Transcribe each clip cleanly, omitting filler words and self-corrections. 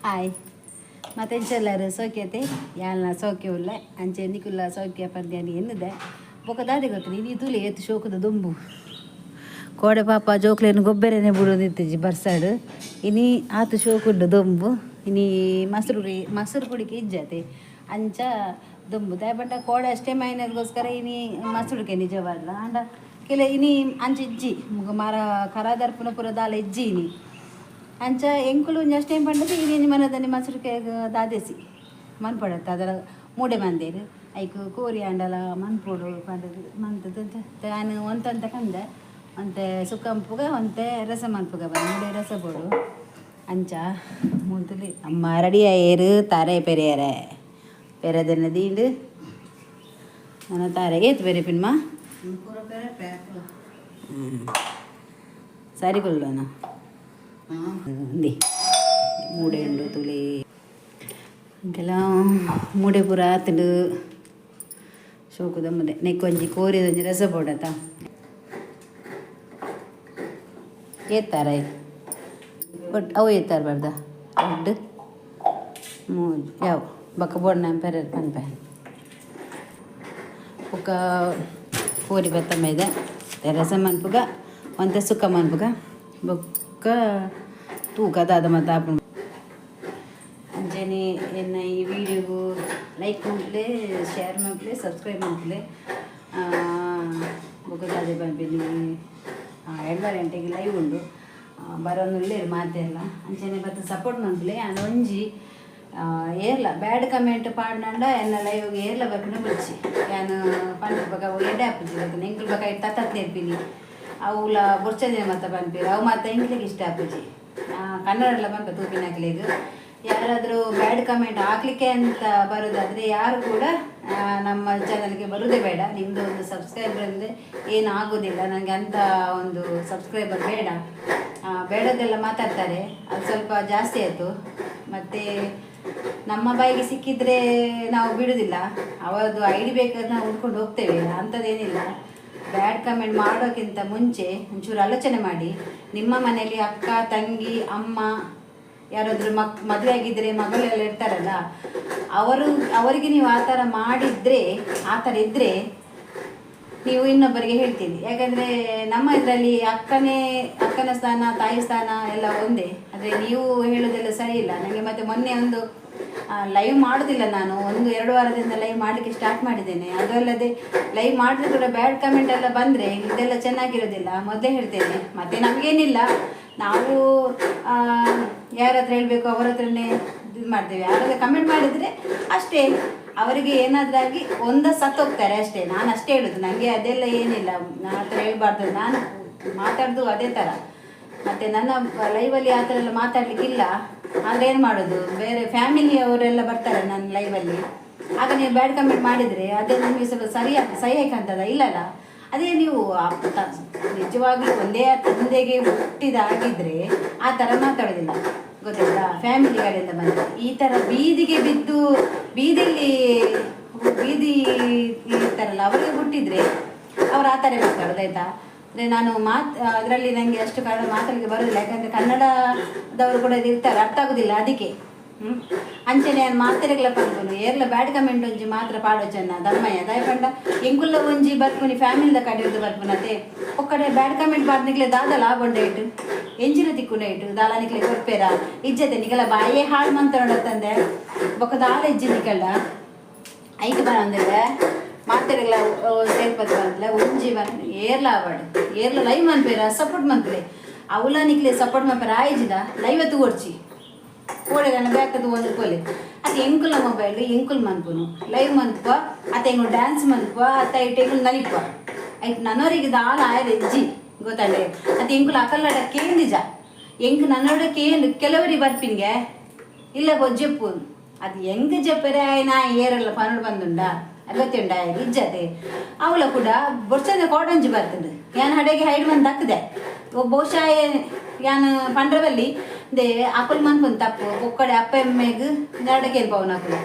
Hi ಮತ್ತೆಂಚೆಲ್ಲರು ಸೌಖ್ಯತೆ ಯಾಲ್ನ ಸೌಖ್ಯ ಉಳ್ಳೆ ಅಂಚೆ ನಿಕುಲ್ಲ ಸೌಖ್ಯ ಪಂದ್ಯಾನಿ ಎನ್ನದೆ ಬೊಕ್ಕ ದಾದಿ ಗೊತ್ತಿಲ್ಲ ಇನಿ ತೂಲೆ ಎತ್ತು ಶೋಕದ ದುಂಬು ಕೋಡೆ ಪಾಪ ಜೋಕ್ಲೇನು ಗೊಬ್ಬರನೇ ಬಿಡೋದಿತ್ತಿಜಿ ಬರ್ಸಾಡು ಇನಿ ಆತು ಶೋಕುಡ್ಡು ದೊಂಬು ಇನಿ ಮೊಸರು ಕುಡಿಕೆ ಇಜ್ಜತೆ ಅಂಚ ದುಂಬು ದಯಪಂಡ ಕೋಡೆ ಅಷ್ಟೇ ಮೈನಗೋಸ್ಕರ ಇನಿ ಮೊಸರುಕೆ ನಿಜವಾಡ್ಲ ಅಂಡ ಕೆಲ ಇನಿ ಅಂಚ ಇಜ್ಜಿ ಮರ ಕರಾದರ್ಪುನ ಪುರ ದಾಲ ಇಜ್ಜಿ ಇನಿ ಅಂಚ ಎಂಕುಲು ಅಷ್ಟೇ ಪಂಡದು ಇನಿ ಮನದಲ್ಲಿ ಮೊಸರುಕೆ ದಾದೇಸಿ ಮನ್ಪಡತ್ತೆ ಅದರ ಮೂಡೆ ಮಂದೇರು ಐಕು ಕೋರಿ ಅಂಡಲ ಮನ್ಪೋಡು ಪಂಡದು ಮಂತದ್ದು ನಾನು ಒಂತಂತ ಕಂದೆ ಒಂತೆ ಸುಕ್ಕಂಪುಗ ಒಂತೆ ರಸ ಮನ್ಪುಗ ಮೂಡೆ ರಸ ಬೋಡು ಅಂಚ ಮುಂತಲಿ ಅಮ್ಮ ರೆಡಿ ಆಯೇರು ತಾರೆ ಪೆರಿಯರೆ ಪೆರದನ್ನ ದೀಂಡು ನನ್ನ ತಾರೆಗೆ ಎತ್ತು ಬೇರೆ ಪಿನ್ಮ ಸರಿ ಕೊಲ್ಲೋಣ ದಿ ಮೂಡೆ ಉಂಡು ತುಳಿ ಅಂಕೆಲ್ಲ ಮೂಡೆ ಪೂರ ಆತುಂಡು ಶೋಕುದ ಮುದೆ ನೆಕ್ಕೊಂಜಿ ಕೋರಿದೊಂಜಿ ರಸ ಬೋಡತ ಏತ್ತಾರ ಒಟ್ಟು ಅವು ಏತ್ತಾರ ಬರ್ದ ಒಡ್ಡು ಯಾವ ಬಕ್ಕ ಬೋಡ್ನ ಪೆರ ಪನ್ಪೆ ಒಕ್ಕ ಕೋರಿ ಬತ್ತ ಮೈದ ರಸ ಮನ್ಪುಗ ಒಂತೆ ಸುಕ್ಕ ಮನ್ಪುಗ ಬೊಕ್ಕ ತೂಕ ದಾದ ಮತ್ತು ಆಪುಂಡು ಅಂಚನೆ ಎನ್ನ ಈ ವಿಡಿಯೋಗು ಲೈಕ್ ಮನ್ಪುಲೆ ಶೇರ್ ಮನ್ಪುಲೆ ಸಬ್ಸ್ಕ್ರೈಬ್ ಮನ್ಪುಲೆ ಬೊಕ್ಕ ದಾದೆ ಪನ್ಪಿನಿ 2 ಗಂಟೆಗೆ ಲೈವ್ ಉಂಡು ಬರೋನುಲ್ಲೇರು ಮಾತೆಲ್ಲ ಅಂಚನೆ ಬತ್ತ ಸಪೋರ್ಟ್ ಮನ್ಪುಲೆ ಅಂಡ್ ಒಂಜಿ ಏರ್ಲ ಬ್ಯಾಡ್ ಕಮೆಂಟ್ ಪಾಡ್ನಂಡ ಎನ್ನ ಲೈವ್ಗೆ ಏರ್ಲ ಬೇಕಂದ್ರೆ ಬಿಡ್ಚಿ ನಾನು ಪಂಡ ಬಕ ಎಡೆ ಹಾಪಿಜಿ ಬರ್ತನೆ ಎಂಕ್ಲು ಬಕ ಇಟ್ಟು ತತ್ತ ನೆರ್ಪಿನಿ ಅವುಲ ಬೊರ್ಚದಿನ ಮತ್ತೆ ಪನ್ಪೀರು ಅವು ಮತ್ತೆ ಎಂಕ್ಲಿಗೆ ಇಷ್ಟ ಹಾಪಿಜಿ ಕನ್ನಡ ಪಂಪ ತೂಪಿನ ಹಾಕ್ಲಿಗೆ ಯಾರಾದರೂ ಬ್ಯಾಡ್ ಕಮೆಂಟ್ ಹಾಕ್ಲಿಕ್ಕೆ ಅಂತ ಬರೋದಾದರೆ ಯಾರು ಕೂಡ ನಮ್ಮ ಚಾನಲ್ಗೆ ಬರೋದೇ ಬೇಡ. ನಿಮ್ಮದು ಒಂದು ಸಬ್ಸ್ಕ್ರೈಬರ್ ಅಂದರೆ ಏನು ಆಗೋದಿಲ್ಲ, ನನಗೆ ಅಂಥ ಒಂದು ಸಬ್ಸ್ಕ್ರೈಬರ್ ಬೇಡ. ಬೇಡದೆಲ್ಲ ಮಾತಾಡ್ತಾರೆ, ಅದು ಸ್ವಲ್ಪ ಜಾಸ್ತಿ ಆಯಿತು. ಮತ್ತು ನಮ್ಮ ಬಾಯಿಗೆ ಸಿಕ್ಕಿದರೆ ನಾವು ಬಿಡೋದಿಲ್ಲ, ಅವರದ್ದು ಐ ಡಿ ಬೇಕಾದ್ರೆ ನಾವು ಹುಡ್ಕೊಂಡು ಹೋಗ್ತೇವೆ, ಅಂಥದ್ದೇನಿಲ್ಲ. ಬ್ಯಾಡ್ ಕಮೆಂಟ್ ಮಾಡೋಕ್ಕಿಂತ ಮುಂಚೆ ಒಂಚೂರು ಆಲೋಚನೆ ಮಾಡಿ. ನಿಮ್ಮ ಮನೆಯಲ್ಲಿ ಅಕ್ಕ, ತಂಗಿ, ಅಮ್ಮ ಯಾರಾದರೂ ಮದುವೆ ಆಗಿದ್ದರೆ ಮಗಳೆಲ್ಲ ಇರ್ತಾರಲ್ಲ, ಅವರಿಗೆ ನೀವು ಆ ಥರ ಮಾಡಿದರೆ, ಆ ಥರ ಇದ್ದರೆ ನೀವು ಇನ್ನೊಬ್ಬರಿಗೆ ಹೇಳ್ತೀನಿ. ಯಾಕಂದರೆ ನಮ್ಮ ಇದರಲ್ಲಿ ಅಕ್ಕನ ಸ್ಥಾನ, ತಾಯಿ ಸ್ಥಾನ ಎಲ್ಲ ಒಂದೇ. ಆದರೆ ನೀವು ಹೇಳೋದೆಲ್ಲ ಸರಿ ಇಲ್ಲ. ನನಗೆ ಮತ್ತೆ ಮೊನ್ನೆ ಒಂದು ಲೈವ್ ಮಾಡೋದಿಲ್ಲ, ನಾನು 1-2 ವಾರದಿಂದ ಲೈವ್ ಮಾಡಲಿಕ್ಕೆ ಸ್ಟಾರ್ಟ್ ಮಾಡಿದ್ದೇನೆ. ಅದಲ್ಲದೆ ಲೈವ್ ಮಾಡಿದ್ರೆ ಕೂಡ ಬ್ಯಾಡ್ ಕಮೆಂಟ್ ಎಲ್ಲ ಬಂದರೆ ಇದೆಲ್ಲ ಚೆನ್ನಾಗಿರೋದಿಲ್ಲ, ಮೊದಲೇ ಹೇಳ್ತೇನೆ. ಮತ್ತು ನಮಗೇನಿಲ್ಲ, ನಾವು ಯಾರ ಹತ್ರ ಹೇಳಬೇಕು ಅವರ ಹತ್ರನೇ ಇದು ಮಾಡ್ತೇವೆ. ಯಾರಾದ್ರೂ ಕಮೆಂಟ್ ಮಾಡಿದರೆ ಅಷ್ಟೇ, ಅವರಿಗೆ ಏನಾದ್ರಾಗಿ ಸತ್ತೋಗ್ತಾರೆ ಅಷ್ಟೇ. ನಾನು ಅಷ್ಟೇ ಹೇಳೋದು, ನನಗೆ ಅದೆಲ್ಲ ಏನಿಲ್ಲ, ನನ್ನ ಹತ್ರ ಹೇಳ್ಬಾರ್ದು. ನಾನು ಮಾತಾಡೋದು ಅದೇ ಥರ. ಮತ್ತು ನನ್ನ ಲೈವಲ್ಲಿ ಆ ಥರ ಎಲ್ಲ ಮಾತಾಡಲಿಕ್ಕಿಲ್ಲ. ಆದರೆ ಏನು ಮಾಡೋದು, ಬೇರೆ ಫ್ಯಾಮಿಲಿಯವರೆಲ್ಲ ಬರ್ತಾರೆ ನನ್ನ ಲೈವಲ್ಲಿ. ಆಗ ನೀವು ಬ್ಯಾಡ್ ಕಮೆಂಟ್ ಮಾಡಿದರೆ ಅದೇ ನಿಮಗೆ ಸ್ವಲ್ಪ ಸಹಿ ಹಾಕಂತದ ಇಲ್ಲಲ್ಲ. ಅದೇ ನೀವು ನಿಜವಾಗ್ಲೂ ಒಂದೇ ತಂದೆಗೆ ಹುಟ್ಟಿದಾಗಿದ್ದರೆ ಆ ಥರ ಮಾತಾಡೋದಿಲ್ಲ, ಗೊತ್ತಾಯ್ತಾ? ಫ್ಯಾಮಿಲಿ ಕಡೆಯಿಂದ ಬಂದರೆ ಈ ಥರ ಬೀದಿಗೆ ಬಿದ್ದು ಬೀದಿ ಇರ್ತಾರಲ್ಲ, ಅವರಿಗೆ ಹುಟ್ಟಿದರೆ ಅವ್ರು ಆ ಥರ ಮಾತಾಡೋದು, ಆಯಿತಾ? ಅಂದರೆ ನಾನು ಅದರಲ್ಲಿ ನನಗೆ ಅಷ್ಟು ಕನ್ನಡ ಮಾತಾಡಲಿಕ್ಕೆ ಬರೋದಿಲ್ಲ. ಯಾಕಂದರೆ ಕನ್ನಡದವರು ಕೂಡ ಇರ್ತಾರೆ, ಅರ್ಥ ಆಗೋದಿಲ್ಲ, ಅದಕ್ಕೆ ಅಂಚನೆ ನಾನು ಮಾತಾಡಲಿಲ್ಲ ಪಂಪನು ಏರ್ಲ ಬ್ಯಾಡ್ ಕಮೆಂಟ್ ಒಂಜಿ ಮಾತ್ರ ಪಾಡೋ ಚೆನ್ನ ಧರ್ಮಯ್ಯ ದಯಪಂಡ ಎಂಕುಲ್ಲ ಒಂಜಿ ಬರ್ಪುನಿ ಫ್ಯಾಮಿಲಿದ ಕಡೆಯದು ಬರ್ಪುನತೆ ಒಕ್ಕಡೆ ಬ್ಯಾಡ್ ಕಮೆಂಟ್ ಪಾಡ್ನಿಕ್ಲೆ ದಾದ ಲಾಭಂಡ ಇಟ್ಟು ಎಂಜಿನ ತಿಕ್ಕುಂಡ ಇಟ್ಟು ದಾಲಾನಿಕ್ಲೆ ಕೊರ್ಪೇರ ಇಜ್ಜತೆ ನಿಗಲ ಬಾಯೇ ಹಾಳು ಮಂತಂದೆ ಬೊಕ್ಕ ದಾಲ ಇಜ್ಜಿ ನಿಕಲ್ಡ ಐದು ಬರ ಅಂದರೆ ಮಾತಾಡಲ್ಲ ಸೇರ್ಪದ ಬಂದಲ ಒಂಜಿ ಬನ್ ಏರ್ಲ ಆವಾಡು ಏರ್ಲ ಲೈವ್ ಮನ್ಪೇರ ಸಪೋರ್ಟ್ ಮನ್ಪಲೆ ಅವಲ ನಿಕ್ಲೆ ಸಪೋರ್ಟ್ ಮನ್ಪೇರ ಆಯ್ಜಿದ ಲೈವ್ ಎತ್ತು ಓಡ್ಚಿ ಕೋಡೆಗನ್ನ ಬೇಕದು ಒಂದು ಕೋಲೆ ಅದು ಎಂಕುಲ ಮೊಬೈಲ್ ಎಂಕುಲ್ ಮನ್ಪುನು ಲೈವ್ ಮನ್ಪುವ ಅತ್ತ ಎಂಗಳು ಡ್ಯಾನ್ಸ್ ಮನ್ಪುವ ಅತ್ತ ಇಟ್ಟು ಎಂಕುಲ್ ನಲಿಪುವ ಐಟ್ ನನ್ನವರಿಗೆ ದಾಲ ಆಯ್ದು ಎಜ್ಜಿ ಗೊತ್ತಾಂಡೆ. ಅದು ಎಂಕುಲ ಅಕಲ್ಲಾಡ ಕೇಂದಿಜ ಎಂಕ್ ನನ್ನೋಡ ಕೇಂದು ಕೆಲವರಿಗೆ ಬರ್ಪಿನ್ಗೆ ಇಲ್ಲ ಗೊಜ್ಜೆಪ್ಪು ಅದು ಹೆಂಗೆ ಜಪ್ಪರೆ ಆಯ್ನ ಏರೆಲ್ಲ ಪನ್ನೋಡು ಬಂದುಂಡ ಅಗತ್ಯುಂಡ ಇಜ್ಜತೆ ಅವಳ ಕೂಡ ಬೊರ್ಚಂದ ಕೋಡಂಜಿ ಬರ್ತದೆ. ಯಾನು ಹಡೆಗೆ ಹೈಡ್ ಬಂದು ಹಾಕಿದೆ ಬಹುಶಃ ಯಾನು ಪಂಡ್ರವಲ್ಲಿ ದೇ ಅಕುಲ್ ಮನ್ಪುನ್ ತಪ್ಪು ಒಕ್ಕಡೆ ಅಪ್ಪ ಎಮ್ಮೆಗೆ ನಡಗೆ ಪವನ್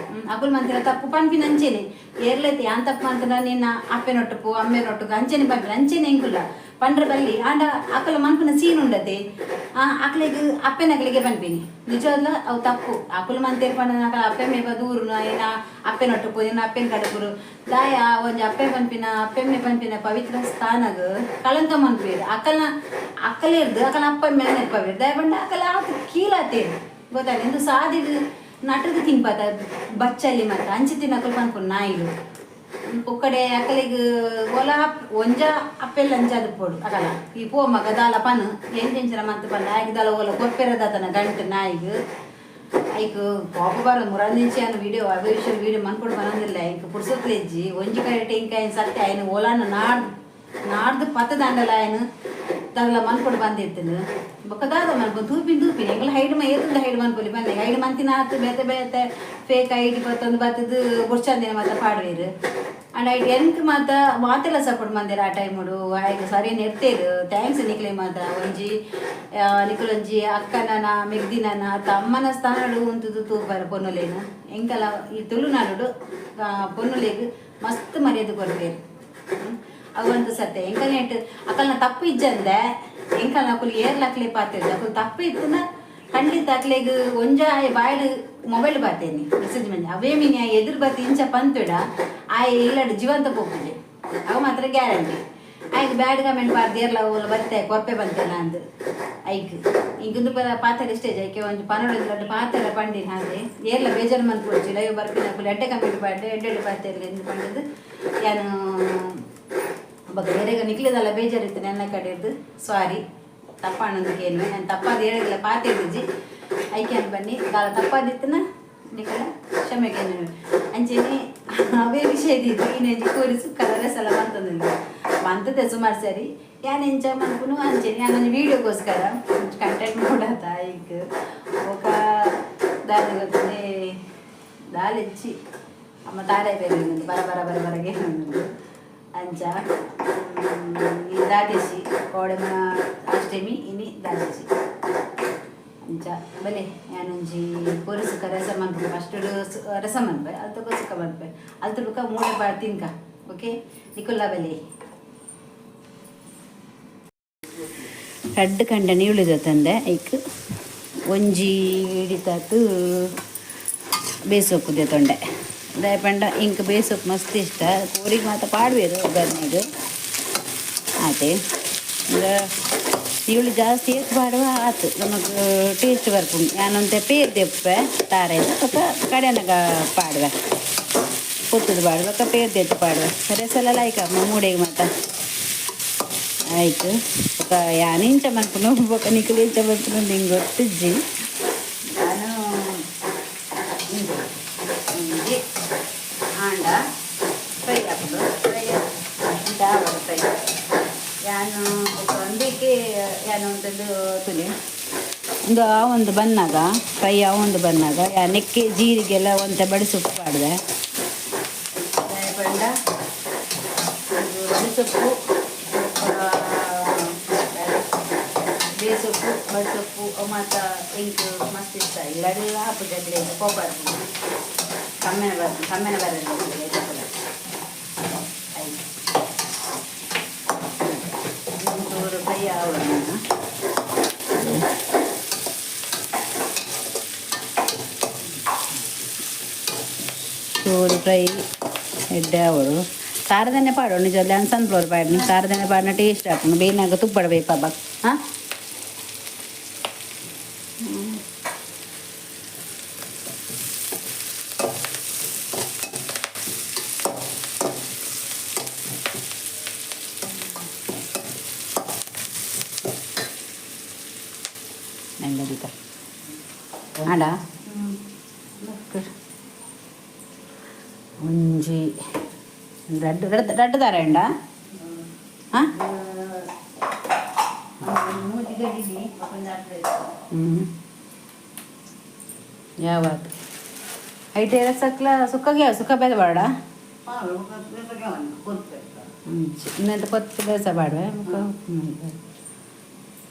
ಅಕುಲ್ ಮಂತಿನ ತಪ್ಪು ಪನ್ಪಿನ ಅಂಚೆನೆ ಏರ್ಲೈತಿ ಯಾನ್ ತಪ್ಪು ಮಂತಿನ ನಿನ್ನ ಅಪ್ಪೆನೊಟ್ಟುಪು ಅಮ್ಮೆನೊಟ್ಟುಗು ಅಂಚೆನೆ ಪನ್ಪಿನ ಅಂಚೆನೆ ಹೆಂಗುಲ್ಲ పండ్ర బల్లి ఆండ అక్కలు మనకున్న సీన్ ఉండదు అక్కలికి అప్పెనక్కలిಗೆ పనిపోయి నిజంలో అవి తప్పు అక్కలు మన తెరపండి అక్కడ అప్పే మేప దూరు ఆయన అప్పెనొట్టు పోయి అప్పెని కడుపురు దాయ ಒಂಜಿ ಅಪ್ಪೆ ಪನ್ಪಿನ ಪವಿತ್ರ ಸ್ಥಾನಗ ಕಳಂಕ ಮನ್ಪೇರು ಅಕ್ಕಲೇರ್ದು ಅಕ್ಕಲ ಅಪ್ಪ ಮೇಲೆ ನೆನಪವೇರು ದಯಪಂಡ ಅಕ್ಕಲ ಆತ ಕೀಲಾತೇರು ಗೊತ್ತಾಗ ಎಂದು ಸಾದಿದು ನಟದು ತಿನ್ಪಾತ ಬಚ್ಚಲ್ಲಿ ಮತ್ತು ಅಂಚಿ ತಿನ್ನಕ್ಕಲು ಪನ್ಪುರು ನಾಯಿಲು ಒಕ್ಕಡೆ ಅಕ್ಕಲಿಗೆ ಒಲ ಒಂಜ ಅಪ್ಪೆಲ್ಲ ಅಂಚಾದು ಪೋಡು ಅಕಲ ಈ ಪೋ ಮಗ ದಾಲ ಪನು ಎಂಚೆಂಚಿನ ಮಂತ್ ಪಂಡ ಆಯ್ಕೆ ದಾಲ ಒಲ ಕೊಪ್ಪೆರದತನ ಗಂಟು ನಾಯಿಗೆ ಐಕ್ ಕೋಪ ಬರೋದು ಮುರಂದಿಂಚಿ ಅನ್ನ ವಿಡಿಯೋ ಅಭಿಷೇಕ್ ವಿಡಿಯೋ ಮನ್ಕೊಡು ಬರೋದಿಲ್ಲ ಐಕ್ ಪುಡ್ಸತ್ಲೆಜ್ಜಿ ಒಂಜಿ ಕಡೆ ಟೆಂಕಾಯಿನ ಸತ್ಯ ಆಯ್ನ ಓಲಾನ ನಾಡ್ದು ಪತ್ತದಾಂಡಲ ಆಯ್ನ ತಗಲ ಮನ್ಕೊಡು ಬಂದಿರ್ತೇನೆ ಬೊಕ್ಕದಾದ ಮನ್ಕೊಂಡು ತೂಪಿನ ಎಂಗಲ ಹೈಡ್ ಏತಂದ ಹೈಡ್ ಮನ್ಕೊಲಿ ಬಂದೆ ಹೈಡ್ ಮಂತಿನ ಆತು ಬೇತೆ ಫೇಕ್ ಐಡಿ ಬತ್ತೊಂದು ಬತ್ತದು ಬುಡ್ಚಂದಿನ ಮಾತ ಪಾಡ್ವೇರು ಅಂಡ್ ಐಟ್ ಎಂಕ್ ಮಾತೆಲ್ಲ ಸಪೋರ್ಟ್ ಮಂದಿರ ಆ ಟೈಮುಡು ಆಯ್ತು ಸರಿ ನೆರ್ತೇರು ಥ್ಯಾಂಕ್ಸ್ ನಿಕ್ಲೆ ಮಾತ ಒಂಜಿ ನಿಕುಲೊಂಜಿ ಅಕ್ಕನನ ಮೆಗ್ದಿನನ ಅಮ್ಮನ ಸ್ಥಾನಡು ಉಂತುದು ತೂಪಾರ ಪೊನ್ನುಲೇನು ಎಂಕಲ ಈ ತುಳುನಾಡು ಪೊನ್ನುಲೇಗ್ ಮಸ್ತ್ ಮರ್ಯಾದೆ ಕೊಡ್ಬೇರು ಅವಂತ ಸತ್ಯ ಎಂಕಲ್ ನೆಟ್ಟು ಅಕ್ಕಲ್ನ ತಪ್ಪು ಇಜ್ಜಂದೆ ಎಂಕಲ್ ನಕುಲು ಏರ್ಲಕ್ಲೆ ಪಾತಿರ್ದು ಅಕ್ಕಲು ತಪ್ಪು ಇತ್ತನ ಖಂಡಿತ ಅಕ್ಲೆಗ್ ಒಂಜ ಬಾಯ್ಡು ಮೊಬೈಲ್ ಬರ್ತೇನೆ ಮೆಸೇಜ್ ಮಂದಿ ಅವೇ ಮೀನು ಎದುರು ಬರ್ತಿ ಇಂಚ ಪಂತುಡ ಇಲ್ಲಡು ಜೀವಂತ ಹೋಗ್ತದೆ ಅವು ಮಾತ್ರ ಗ್ಯಾರಂಟಿ ಆಯ್ತು ಬ್ಯಾಡ್ ಕಮೆಂಟ್ ಬಾರ್ದು ಏರ್ಲ ಓಲ ಬರ್ತೆ ಕೊರ್ಪೆ ಬಂತೇನ ಅಂದು ಐಕ್ ಇಂದು ಪಾತ್ರೆ ಸ್ಟೇಜ್ ಐಕೆ ಒಂದು ಪನ್ನೊಂದು ಪಾತ್ರೆ ಪಂಡಿನ ಹಾಗೆ ಏರ್ಲ ಬೇಜಾರು ಮಂತ್ ಕೊಡ್ಚಿಲ್ಲ ಇವು ಬರ್ಪಿನ ಎಡ್ಡೆ ಕಮೆಂಟ್ ಬಾರ್ದೆ ಎಡ್ಡೆ ಪಾತ್ರೆ ಎಂದು ಪಂಡಿದ್ದು ಏನು ಒಬ್ಬ ಬೇರೆಗ ನಿಕ್ಲಿದಲ್ಲ ಬೇಜಾರಿತ್ತು ನನ್ನ ಕಡೆಯದು ಸಾರಿ ತಪ್ಪಾಣದಕ್ಕೆ ಏನು ನಾನು ತಪ್ಪಾದ ಹೇಳಿಲ್ಲ ಪಾತಿರ್ಜಿ ಐಕೆ ಅಂತ ಬನ್ನಿ ದಾಲ ತಪ್ಪಾದಿತ್ತನ ನಿಕಲ ಕ್ಷಮೆಗೆ ಅಂಚೆನಿ ಅವೇ ವಿಷಯ ಇದ್ದಿದ್ದು ಇನ್ನೆಂಜಿ ಕೂರಿಸು ಕಲರಸ್ ಎಲ್ಲ ಬಂತದೆ ಸುಮಾರು ಸರಿ ಯಾನು ಎಂಚ ಮನ್ಕುನು ಅಂಚೆನಿ ನಾನು ವೀಡಿಯೋಗೋಸ್ಕರ ಕಂಟೆಂಟ್ ಮಾಡತ್ತ ಈಗ ఒక దాని ಗೊತ್ತೇ దాలిచ్చి అమ్మ తారే పెరిగింది బరబరగే ఉంది ಅಂಚ ಈ ದಾಟೇಸಿ ಕೋಡೆಮ ಅಷ್ಟಮಿ ಇನಿ ದಾಟೇಸಿ ಅಂಚ ಬಲೆ ಯಾನೊಂಜಿ ಕೊರಿಸುಕ ರಸ ಮನ್ಪೆ ಫಸ್ಟ್ ರಸ ಮನ್ಪೆ ಅಲ್ತ ಕೊಸುಕ ಮನ್ಪೆ ಅಲ್ತ ಬುಕ್ಕ ಮೂಡೆ ಬಾರ್ ತಿನ್ಕ ಓಕೆ ನಿಕುಲ್ಲ ಬಲೆ ರಡ್ಡ್ ಕಂಡ ನೀಳು ಜೊತಂದೆ ಐಕ್ ಒಂಜಿ ಹಿಡಿತಾತು ಬೇಸೊಕ್ಕುದೆ ತೊಂಡೆ ದಯಪಂಡ ಇಂಕ್ ಬೇಸೊಪ್ಪು ಮಸ್ತ್ ಇಷ್ಟ ಕೋರಿಗೆ ಮಾತ್ರ ಪಾಡ್ಬೇರು ಒಗ್ಗರ್ನೆಗೆ ಆತೆ ಈಗ ಈರುಳ್ಳಿ ಜಾಸ್ತಿ ಏತ್ ಪಾಡುವ ಆತು ನಮಗೆ ಟೇಸ್ಟ್ ಬರ್ಕೊಂಡು ನಾನೊಂದು ಪೇರ್ ದೆಪ್ಪೆ ತಾರೆ ಒಕ್ಕ ಕಡೆನಾಗ ಪಾಡುವೆ ಪೊತ್ತದು ಪಾಡುವ ಒಕ್ಕ ಪೇರ್ ದೆತ್ತು ಪಾಡುವೆ ಸರಿ ಸಲ ಲೈಕಮ್ಮ ಮೂಡೆಗೆ ಮಾತ್ರ ಆಯ್ತು ಒಕ್ಕ ಯಾನು ಇಂಚ ಮನ್ಪುನು ಒಕ್ಕ ನಿಖಿಲ್ ಇಂಚ ಮನ್ಪುನು ನಿಂಗೆ ಗೊತ್ತಿಜ್ಜಿ ನಾನು ಒಂಜಿ ಆಂಡ ಫ್ರೈ ಹಾಕೋದು ಫ್ರೈ ದಾವರ ಫ್ರೈ ಯಾನು ಒಂದಕ್ಕೆ ಯಾನು ಒಂದೊಂದು ತುಲಿ ಒಂದು ಬಂದಾಗ ಫ್ರೈ ಒಂದು ಬಂದಾಗ ನೆಕ್ಕೆ ಜೀರಿಗೆಲ್ಲ ಒಂದು ಬಡಿಸೊಪ್ಪು ಮಾಡಿದೆ ಬಂಡ ಬಡಿಸೊಪ್ಪು ಬೇಸೊಪ್ಪು ಬಡಿಸೊಪ್ಪು ಮತ್ತು ಇಂಕು ಮಸ್ತ್ ಇಷ್ಟ ಇಲ್ಲೆಲ್ಲ ಹಾಕಿದ್ರೆ ಕೊಬ್ಬರಿ ಕಮ್ಮೆನ ಬರೋದು ಒಂಚೂರು ಫ್ರೈ ಆಗೋಣ ಚೂರು ಫ್ರೈ ಎಡ್ಡೆ ಅವಳು ಖಾರದನ್ನೇ ಪಾಡೋಣ ನಿಜಲ್ಲಿ ಸನ್ಫ್ಲವರ್ ಪಾಡಿನಿ ಖಾರದನ್ನೇ ಪಾಡಿನ ಟೇಸ್ಟ್ ಹಾಕೋಣ ಬೇನಾಗ ತುಪ್ಪಡಬೇಕು ಹಬ್ಬ ಹಾಂ ನೆಂಗದಿಕ ಆಡ ಒಂಜಿ ರಡ್ಡು ದಾರ ಎಂಡ ಹಾಂ ಯಾವಾಗ ಐಟೆ ರಸಕ್ಲ ಸುಕ್ಕಾಗ ಸುಕ್ಕ ಬೇದ ಬಾಡ ಇನ್ನಂತ ಕೊತ್ತು ಬೇಸ ಬಾಡ್ವೆ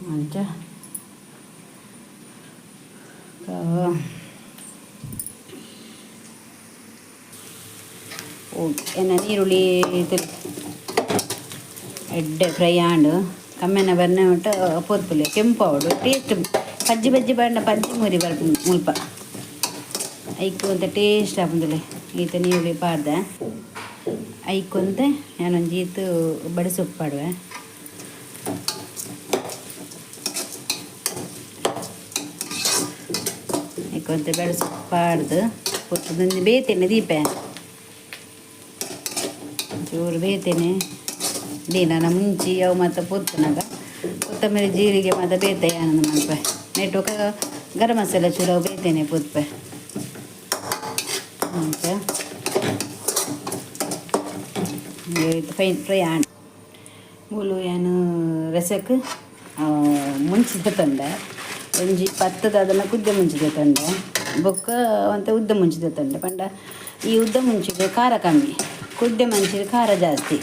ಮಂಚ ಓಕೆ ಎನ್ನ ನೀರುಳ್ಳಿ ಎಡ್ಡೆ ಫ್ರೈ ಆಂಡು ಕಮ್ಮೆನ ಬರ್ನೆ ಉಂಟ ಪೊತ್ತುಲೆ ಕೆಂಪು ಅವಡು ಟೇಸ್ಟ್ ಪಜ್ಜಿ ಬಜ್ಜಿ ಬಣ್ಣ ಪಜ್ಜಿ ಮುರಿ ಬರ್ಪು ಮುಲ್ಪ ಐಕು ಅಂತ ಟೇಸ್ಟ್ ಆಪುಂದುಲೆ ಈತ ನೀರುಳ್ಳಿ ಪಾಡ್ದೆ ಐಕು ಅಂತ ನಾನೊಂದು ಈತು ಬಡಿಸೊಪ್ಪು ಪಾಡುವೆ ಐಕು ಅಂತ ಬೆಳೆಸೊಪ್ಪು ಪಾಡ್ದು ಪೊತ್ತುದೊಂದು ಬೇತೇನೆ ದೀಪೆ ಚೂರು ಬೇತೇನೆ ದಿನ ಮುಂಚಿ ಅವು ಮತ್ತು ಪೊತ್ತುನಾಗ ಕೊತ್ತಂಬರಿ ಜೀರಿಗೆ ಮತ್ತು ಬೇತೆ ಆನಂದ ಮಲ್ಪೆ ನೆಟ್ಟೊಕ ಗರಂ ಮಸಾಲೆ ಚೂರು ಅವು ಬೇತೇನೆ ಪೊತ್ಪೆ ಅಂತ ಫೈನ್ ಫ್ರೈ ಆಂಡ್ ಮೂಲು ಏನು ರಸಕ್ಕೆ ಮುಂಚಿದ ತಂದೆ ಒಂಜಿ ಪತ್ತದ ಅದನ್ನು ಕುದ್ದೆ ಮುಂಚಿದ ತಂದೆ ಬೊಕ್ಕ ಅಂತ ಉದ್ದ ಮುಂಚಿದ ತಂದೆ ಪಂಡ ಈ ಉದ್ದ ಮುಂಚಿಗೆ ಖಾರ ಕಮ್ಮಿ ಕುದ್ದೆ ಮುಂಚಿಗೆ ಖಾರ ಜಾಸ್ತಿ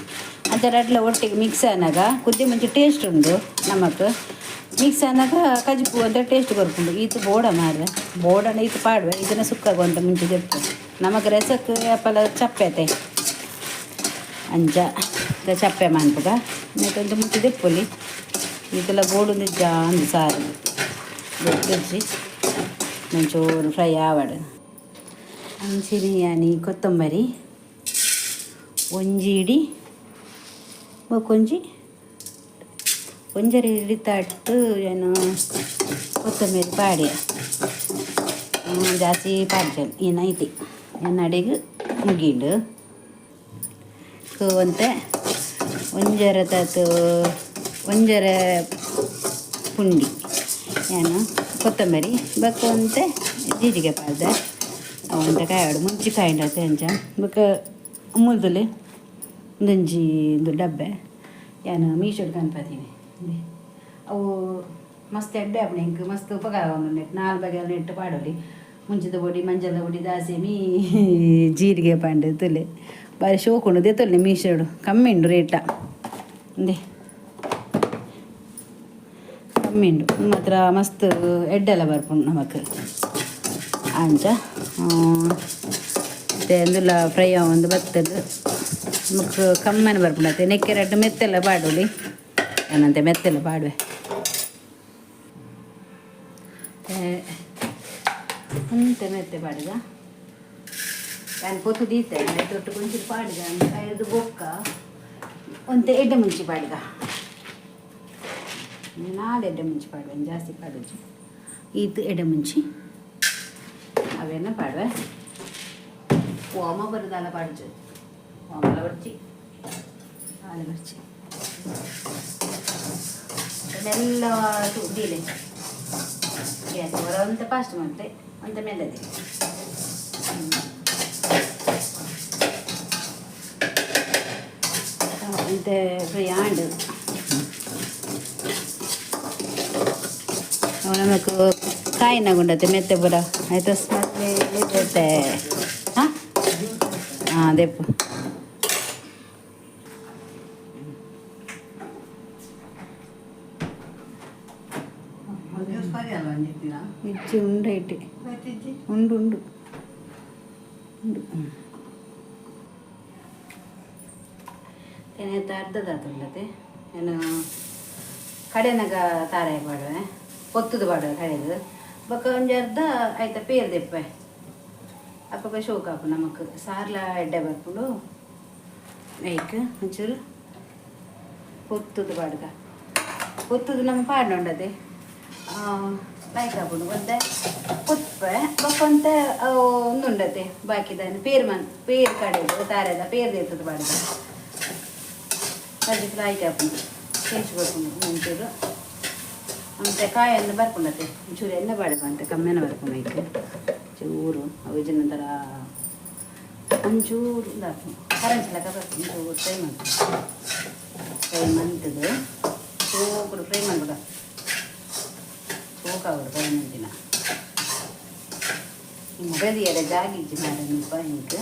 ಅದರೆಲ್ಲ ಒಟ್ಟಿಗೆ ಮಿಕ್ಸ್ ಆನಾಗ ಕುದ್ದೆ ಮುಂಚೆ ಟೇಸ್ಟ್ ಉಂಡು ನಮಕ್ ಮಿಕ್ಸ್ ಆನಾಗ ಕಜ್ಪು ಅಂತ ಟೇಸ್ಟ್ ಬರ್ಕೊಂಡು ಈತು ಬೋಡ ಮಾಡ್ರೆ ಬೋಡನ ಈತು ಪಾಡುವೆ ಇದನ್ನು ಸುಕ್ಕಾಗುವಂತ ಮುಂಚೆ ತೆಪ್ಪು ನಮಗೆ ರಸಕ್ಕೆ ಅಪ್ಪಲ ಚಪ್ಪೆತೆ ಅಂಚ ಚಪ್ಪೆ ಮಾಡ್ಬೇಕ ಮತ್ತೊಂದು ಮುಂಚೆ ತೆಪ್ಪಲಿ ಈತೆಲ್ಲ ಬೋಡು ಜಾಂದು ಸಾರು ತೆಚ್ಚಿ ಮಂಚೂರು ಫ್ರೈ ಆವಡು ಅಂಚಿರಿಯಾನಿ ಕೊತ್ತಂಬರಿ ಒಂಜಿ ಒಂಜರಿ ಹಿಡಿತಟ್ಟು ಏನು ಕೊತ್ತಂಬರಿ ಪಾಡ್ಯ ಜಾಸ್ತಿ ಪಾಡ್ಚಲ್ ಏನು ಐತಿ ಏನು ಅಡಿಗೆ ಮುಗಿಂಡು ಅಂತೆ ಒಂಜರ ತತ್ತು ಒಂಜರ ಪುಂಡಿ ಏನು ಕೊತ್ತಂಬರಿ ಬಕ್ಕಂತೆ ಜೀರಿಗೆ ಪಾಡ್ದೆ ಅವಂತ ಕಾಯಾಡು ಮುಂಚೆ ಕಾಯಿಂಡತ್ತೆ ಅಂಚ ಬಕ್ಕ ಮುಲ್ದುಲೆ ಒಂದೊಂಜಿ ಒಂದು ಡಬ್ಬೆ ಏನು ಮೀಶೋಡ್ ಕನ್ಪತೀನಿ ಅವು ಮಸ್ತ್ ಎಡ್ಡೆ ಆಪಣೆ ಇಂಕ್ ಮಸ್ತ್ ಉಪಕಾರ ಒಂದು ನೆಟ್ಟು 4 ಬಗೆಯ ನೆಟ್ಟು ಪಾಡೋಲಿ ಮುಂಚಿದ ಬೊಡಿ ಮಂಜಲ ಬೊಡಿ ದಾಸಿ ಜೀರಿಗೆ ಪಾಂಡು ತುಲೆ ಬಾರಿ ಶೋಕುಂಡು ದೆತ್ತೊಲ್ಲೆ ಮೀಶೋಡು ಕಮ್ಮಿ ಉಂಡು ರೇಟ ಅಂದೆ ಕಮ್ಮಿ ಉಂಡು ಮಾತ್ರ ಮಸ್ತ್ ಎಡ್ಡೆಲ್ಲ ಬರ್ಪುಂಡು ನಮಕ್ ಅಂಚ ಮತ್ತು ಅಂದುಲ್ಲ ಫ್ರೈ ಒಂದು ಬತ್ತದು ಮುಖ ಕಮ್ಮನ ಬರ್ಪುಂಡತ್ತೆ ನೆಕ್ಕೆ ರಡ್ಡು ಮೆತ್ತೆಲ್ಲ ಪಾಡೋಲಿ ಏನಂತೆ ಮೆತ್ತೆಲ್ಲ ಪಾಡುವೆ ಅಂತೆ ಮೆತ್ತೆ ಪಾಡಿದ ನಾನು ಪೊತ್ತು ದೀತೆ ತೊಟ್ಟು ಮುಂಚೆ ಪಾಡಿದ ಐದು ಬೊಕ್ಕ ಒಂತೆ ಎಡ್ಡೆ ಮುಂಚೆ ಪಾಡಿದ 4 ಎಡ್ಡೆ ಮುಂಚೆ ಪಾಡುವೆ ಜಾಸ್ತಿ ಪಾಡೋದು ಈತು ಎಡ್ಡೆ ಮುಂಚಿ ಅವೇನ ಪಾಡುವೆ ಓಮ ಬರುದಲ್ಲ ಪಾಡ್ಜು ಓಮಲ ಬರ್ಚಿ ಹಾಲು ಬರ್ಚಿ ಅದೆಲ್ಲ ತುದ್ದೀಲೆ ಗ್ಯಾಸ್ ಬರ ಅಂತ ಫಾಸ್ಟ್ ಮತ್ತೆ ಅಂತ ಮೇಲದೆ ಅಂತ ಫ್ರೈ ಆಂಡು ನಮಕ್ ಕಾಯಿನಾಗುಂಡತ್ತೆ ಮೆತ್ತೆ ಬುಡ ಆಯ್ತು ಮತ್ತೆ ಹಾಂ ದೆಪ್ಪು ಇಜ್ಜಿ ಉಂಡೈಟಿ ಉಂಡು ಉಂಡು ಉಂಡು ಏನಾಯ್ತು ಅರ್ಧದಾತುಂಡತೆ ಏನು ಕಡೆನಾಗ ತಾರಾಯ ಪಾಡುವೆ ಒತ್ತುದು ಪಾಡುವೆ ಕಡೆದು ಬೊಕ್ಕ ಒಂಜಿ ಅರ್ಧ ಆಯ್ತಾ ಪೇರು ದೆಪ್ಪೆ ಅಪ್ಪ ಶೋಕ ಹಾಕು ನಮಕ್ ಸಾರ್ಲ ಎಡ್ಡೆ ಬರ್ಪುಂಡು ಐಕ್ ಒಂಚೂರು ಒತ್ತುದು ಪಾಡ್ಗ ಒತ್ತುದು ನಮ್ಮ ಪಾಡ್ನೊಂಡದೆ ಲೈಕ್ ಹಾಕೊಂಡು ಒಂದೆ ಪುತ್ಪೆ ಬೊಕ್ಕಂತೆ ಒಂದುಂಡತೆ ಬಾಕಿದಾನೆ ಪೇರು ಕಡೆದು ತಾರೆದ ಪೇರು ದೇತದ ಪಾಡ್ಗ ಅದಕ್ಕೆ ಲೈಕ್ ಹಾಕೊಂಡು ಟೇಸ್ಟ್ ಬರ್ಕೊಂಡು ಒಂಚೂರು ಮತ್ತೆ ಕಾಯನ್ನು ಬರ್ಕೊಂಡತ್ತೆ ಒಂಚೂರು ಎಣ್ಣೆ ಬಾಡ್ಕೊಂತೆ ಕಮ್ಮಿನ ಬರ್ಕೊಂಡು ಐತೆ ಚೂರು ಅವು ನಂತರ ಒಂಚೂರು ಹಾಕಿ ಕರಂಚಲಕ ಬರ್ಕೊಂಡು ಒಂಚೂರು ಫ್ರೈ ಮಂತದು ಸೋಕುಡು ಫ್ರೈ ಮಾಡ್ಬಿಡ ಸೋಕಾಗ್ಬಿಡು ಫ್ರೈ ಮಂತಿನ ಮೊಬೈಲ್ ಎಡೆ ಜಾಗಿಜ್ಜಿ ಮಾಡಿ ನಿಪ್ಪ ಹಿಂಗೆ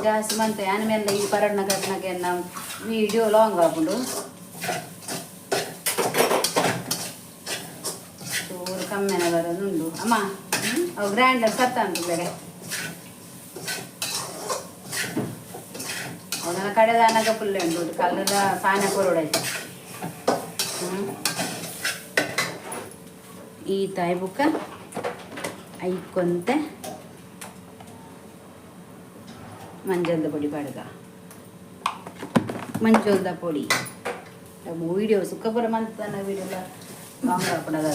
ಜಾಸ್ತಿ ಮಂತೆ ಆಮೇಲೆ ಈ ಪರಣ್ಣ ಕಟ್ನಾಗೆ ನಾವು ವಿಡಿಯೋ ಲಾಂಗ್ ಹಾಕೊಂಡು ಚೂರು ಕಮ್ಮಿನ ಬರೋದುಂಡು ಅಮ್ಮ ಅವು ಗ್ರೈಂಡರ್ ಸತ್ತ ಉಂಟು ಬೇರೆ ಅವನ ಕಡೆದಾನಾಗ ಫುಲ್ ಉಂಟು ಕಲ್ಲದ ಪಾನ ಕೊರಡಾಯ್ತು ಈ ತಾಯಿ ಬುಕ್ಕ ಐಕೊಂತೆ ಮಂಜಲ್ದ ಪೊಡಿ ಪಡ್ಗ ಮಂಜಲ್ದ ಪೊಡಿ ವೀಡಿಯೋ ಸುಖಪುರ ಮಂತನ ವೀಡಿಯೋ ಎಲ್ಲ ಲಾಂಗ್ ಹಾಕೊಂಡದ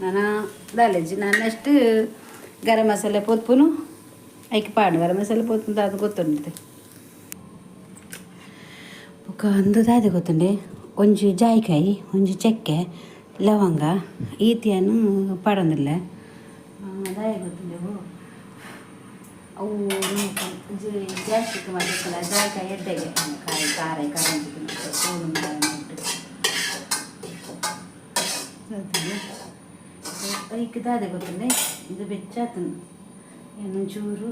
ನಾನು ದಾಲೇಜಿ ನನ್ನಷ್ಟು ಗರಂ ಮಸಾಲೆ ಪೋತ್ಪುನು ಐಕೆ ಪಾಡು ಗರಂ ಮಸಾಲೆ ಪೋತ್ಪುಂತ ಅದು ಗೊತ್ತುಂಟು ఒక ಒಂದು ದಾದೆ ಗೊತ್ತುಂಡೆ ಒಂಜಿ ಜಾಯಿಕಾಯಿ ಒಂಜಿ ಚಕ್ಕೆ ಲವಂಗ ಈತಿಯನ್ನು ಪಾಡೊಂದಿಲ್ಲ ದಾಯ ಗೊತ್ತುಂಡೆವು ಅವು ಜಾಸ್ತಿ ಮಾಡಿಲ್ಲ ಜಾಯಿಕಾಯಿ ಎಡ್ಡೆಗೆ ಕಾಯಿ ಖಾರ ಐಕೆ ದಾದೆ ಗೊತ್ತುಂಡೆ ಇದು ಬೆಚ್ಚಾತು ಒಂಚೂರು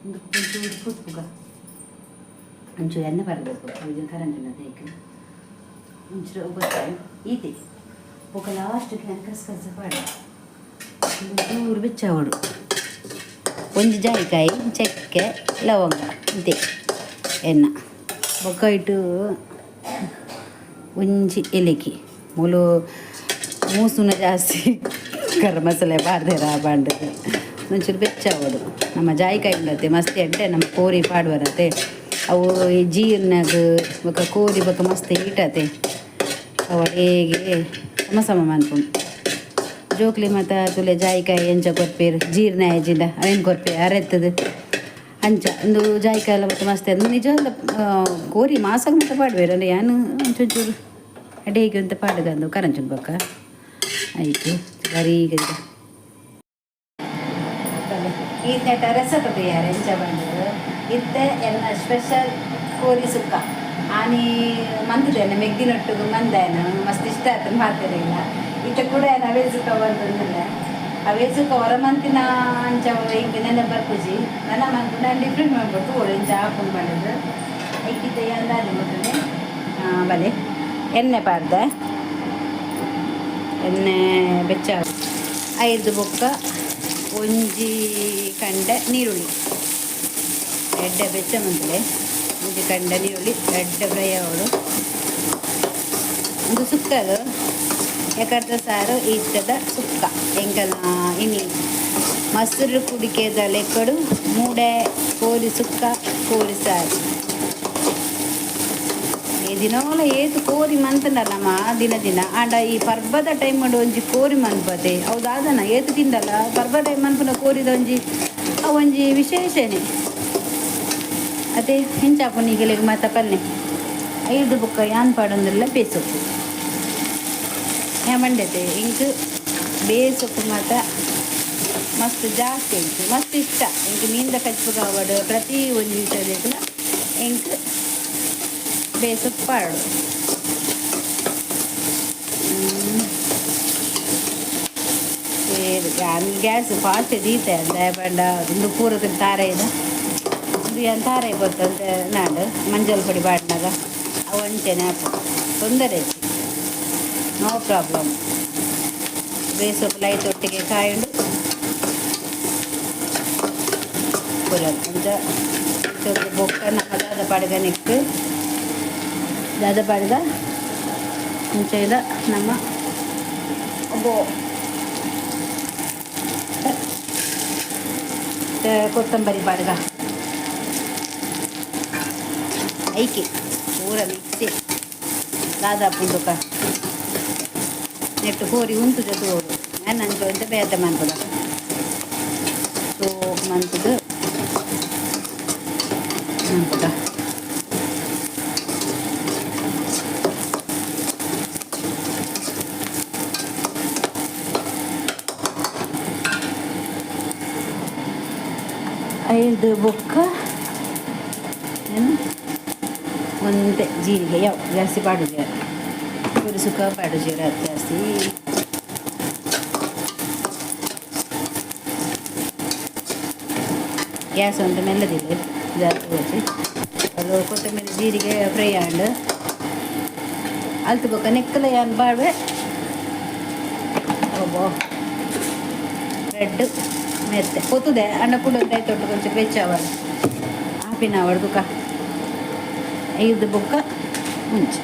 ಒಂಚೂರು ಪುತ್ಪುಗ ಒಂಚೂರು ಎಣ್ಣೆ ಬರಬೇಕು ಇದು ಕರೆಂಟಿನ ತೇಕು ಒಂಚೂರು ಗೊತ್ತಾಯಿ ಈತೆ ఒక లాస్ట్కి కసకస పాడు ಚೂರು ಬೆಚ್ಚಾವಡು ಒಂಜಿ ಜಾಯಿಕಾಯಿ ಚಕ್ಕೆ ಲವಂಗ ಇದೆ ಎಣ್ಣೆ ಬೊಕ್ಕ ಇಟ್ಟು ಒಂಜಿ ಎಲೆಕಿ ಮೂಲು ಮೂಸುನ ಜಾಸ್ತಿ ಗರಂ ಮಸಾಲೆ ಪಾಡ್ದೇರ ಬಾಂಡದು ಒಂಚೂರು ಬೆಚ್ಚಾವಡು ನಮ್ಮ ಜಾಯಿಕಾಯಿ ಉಂಡತ್ತೆ ಮಸ್ತ್ ಎಂಟೆ ನಮ್ಮ ಕೋರಿ ಪಾಡುವರತ್ತೆ ಅವು ಈ ಜೀರ್ನಾಗ ಬೊಕ್ಕ ಕೋರಿ ಬೊಕ್ಕ ಮಸ್ತ್ ಈಟತೆ ಅವಳಿಗೆ ಸಮ ಮನ್ಪುಂಡು ಜೋಕ್ಲಿ ಮತ್ತು ತುಲೆ ಜಾಯಿಕಾಯಿ ಎಂಚ ಕೊರ್ಪೇರು ಜೀರ್ಣ ಆಯ್ಜಿಂಡ ಅವೇನು ಕೊರ್ಪೆ ಅರೆತ್ತದು ಅಂಚ ಒಂದು ಜಾಯಿಕಾಯಿ ಎಲ್ಲ ಮತ್ತು ಮಸ್ತ್ ಅದು ನಿಜ ಕೋರಿ ಮಾಸಕ್ಕೆ ಮತ್ತೆ ಪಾಡ್ಬೇರು ಅಂದ್ರೆ ಏನು ಒಂಚೂರು ಅಡೇಗೆ ಅಂತ ಪಾಡಗಂದು ಕರಂಚುನ್ ಬೊಕ್ಕ ಆಯಿತು ಬರೀಗ ಈತ ರೆಸಪ್ ಬೇಯಾರೆ ಎಂಚ ಬಂದು ಇತ್ತೆ ಎಲ್ಲ ಸ್ಪೆಷಲ್ ಕೋರಿ ಸುಕ್ಕ ಆನಿ ಮಂತದೇನೆ ಮೆಗ್ದಿನೊಟ್ಟಿಗೆ ಮಂದಾಯನ ಮಸ್ತ್ ಇಷ್ಟ ಆಯ್ತು ಮಾಡ್ತಿರಲಿಲ್ಲ ಇತ್ತ ಕೂಡ ಅವೇ ಸುಕ್ಕ ಬಂತಂದಿಲ್ಲ ಅವೇ ಸುಕ್ಕ ಹೊರ ಮಂತಿನ ಅಂಚ ಹಿಂಗೆ ನೆನೆ ಬರ್ಪುಜಿ ನನ್ನ ಮಂತು ನಾನು ಡಿಫ್ರೆಂಟ್ ಮಾಡ್ಬಿಟ್ಟು ಓಡಿ ಇಂಚ ಹಾಕೊಂಡು ಮಾಡಿದ್ದು ಐಕಿದ್ದ ಎಂದಾದ ಮೊದಲೇ ಬಲೆ ಎಣ್ಣೆ ಪಾಡ್ದೆ ಎಣ್ಣೆ ಬೆಚ್ಚ 5 ಬೊಕ್ಕ ಒಂಜಿ ಕಂಡೆ ನೀರುಳ್ಳಿ ಎಡ್ಡೆ ಬೆಚ್ಚ ಮಂತಲೆ ಒಂಜಿ ಕಂಡೆ ನೀರುಳ್ಳಿ ಎಡ್ಡೆ ಫ್ರೈ ಆವಡು ಒಂದು ಸುಕ್ಕದು ಯಾಕಂದ್ರೆ ಸಾರು ಇಷ್ಟದ ಸುಕ್ಕ ಎಂಕಲ್ ಇನಿ ಮೊಸರು ಕುಡಿಕೆದ ಲೆಕ್ಕಡು ಮೂಡೆ ಕೋರಿ ಸುಕ್ಕ ಕೋರಿ ಸಾರು ಈ ದಿನೋಲ ಏತು ಕೋರಿ ಮಂತಂಡಲ್ಲಮ್ಮ ದಿನ ಆಂಡ ಈ ಪರ್ಬದ ಟೈಮ್ ಮಾಡಿ ಒಂಜಿ ಕೋರಿ ಮನ್ಪದೆ ಹೌದಾದನ ಏತು ತಿಂದಲ್ಲ ಪರ್ಬ ಟೈಮ್ ಮನ್ಪನ ಕೋರಿದ ಒಂಜಿ ಒಂಜಿ ವಿಶೇಷನೇ ಅದೇ ಹೆಂಚಾಪುನಿಗೆಲೆಗೆ ಮಾತ ಪಲ್ಲೆ 5 ಬುಕ್ಕ ಯಾನ್ ಪಾಡೊಂದಿಲ್ಲ ಬೇಸೊಪ್ಪು ಮಂಡತೆ ಇಂಕ್ ಬೇಸೊಪ್ಪು ಮಾತ ಮಸ್ತ್ ಜಾಸ್ತಿ ಇಂಕ್ ಮಸ್ತ್ ಇಷ್ಟ ಇಂಕ್ ಮೀನ್ದ ಕಚ್ಪುಗಾವಡು ಪ್ರತಿ ಒಂದು ವಿಷಯದ ಇಂಕ್ ಬೇಸೊಪ್ಪು ಪಾಡು ಸೇರಿ ಗ್ಯಾಸ್ ಫಾಸ್ಟ್ ದೀತೆ ಅಂದ್ರೆ ಬಂಡ ಒಂದು ಪೂರದ ತಾರೆ ಇದು ಏನು ತಾರೆ ಗೊತ್ತಂತೆ ನಾಡು ಮಂಜಲ್ ಪುಡಿ ಬಾಡಿನಾಗ ಅವು ಅಂಚೆನೆ ಹಾಕು ತೊಂದರೆ ನೋ ಪ್ರಾಬ್ಲಮ್ ಬೇಸೊಪ್ಪು ಲೈಟ್ ಒಟ್ಟಿಗೆ ಕಾಯುಂಡು ಪುರಲ್ ಅಂಚ ಬೊಕ್ಕ ನಮ್ಮ ದಾದ ಪಾಡ್ಗ ನಿಕ್ಕು ದಾದ ಪಾಡ್ಗ ಮುಂಚೆದ ನಮ್ಮ ಒಬ್ಬ ಕೊತ್ತಂಬರಿ ಪಾಡ್ಗ ಐಕೆ ಪೂರ ಮಿಕ್ಸಿ ದಾದಾ ಪುಂಡುಕ ನೆಟ್ಟು ಕೋರಿ ಉಂಟು ಜೊತೆ ನಾನು ನಂಗೆ ಅಂತ ಬೇತೆ ಮಾಡ್ಬೋದ ಸೋಪ್ ಮಂತದ್ದು ಮಾಡ್ಬೋದ ಐದು ಬೊಕ್ಕ ಏನು ಒಂದೇ ಜೀರಿಗೆ ಯಾವ ಜಾಸ್ತಿ ಪಾಡುಜೀರ ಪೂರಿ ಸುಕ್ಕ ಪಾಡುಜೀರ ಜಾಸ್ತಿ ಗ್ಯಾಸ್ ಒಂದು ಮೆಲ್ಲದಿಲ್ಲ ಜಾಸ್ತಿ ಹೋಗಿ ಅದು ಕೊತ್ತಂಬರಿ ಜೀರಿಗೆ ಫ್ರೈ ಆಂಡು ಅಲ್ತು ಬೊಕ್ಕ ನೆಕ್ಕಲ ಏನು ಬಾಡ್ವೆ ಒಬ್ಬ ಬ್ರೆಡ್ ಮೆತ್ತೆ ಕೊತ್ತದೆ ಅಣ್ಣ ಕೂಡ ತೊಟ್ಟು ಕೊಂಚ ಬೆಚ್ಚವರು ಆಪಿನ ಹೊಡೆದುಕ 5 ಬುಕ್ಕ ಮುಂಚೆ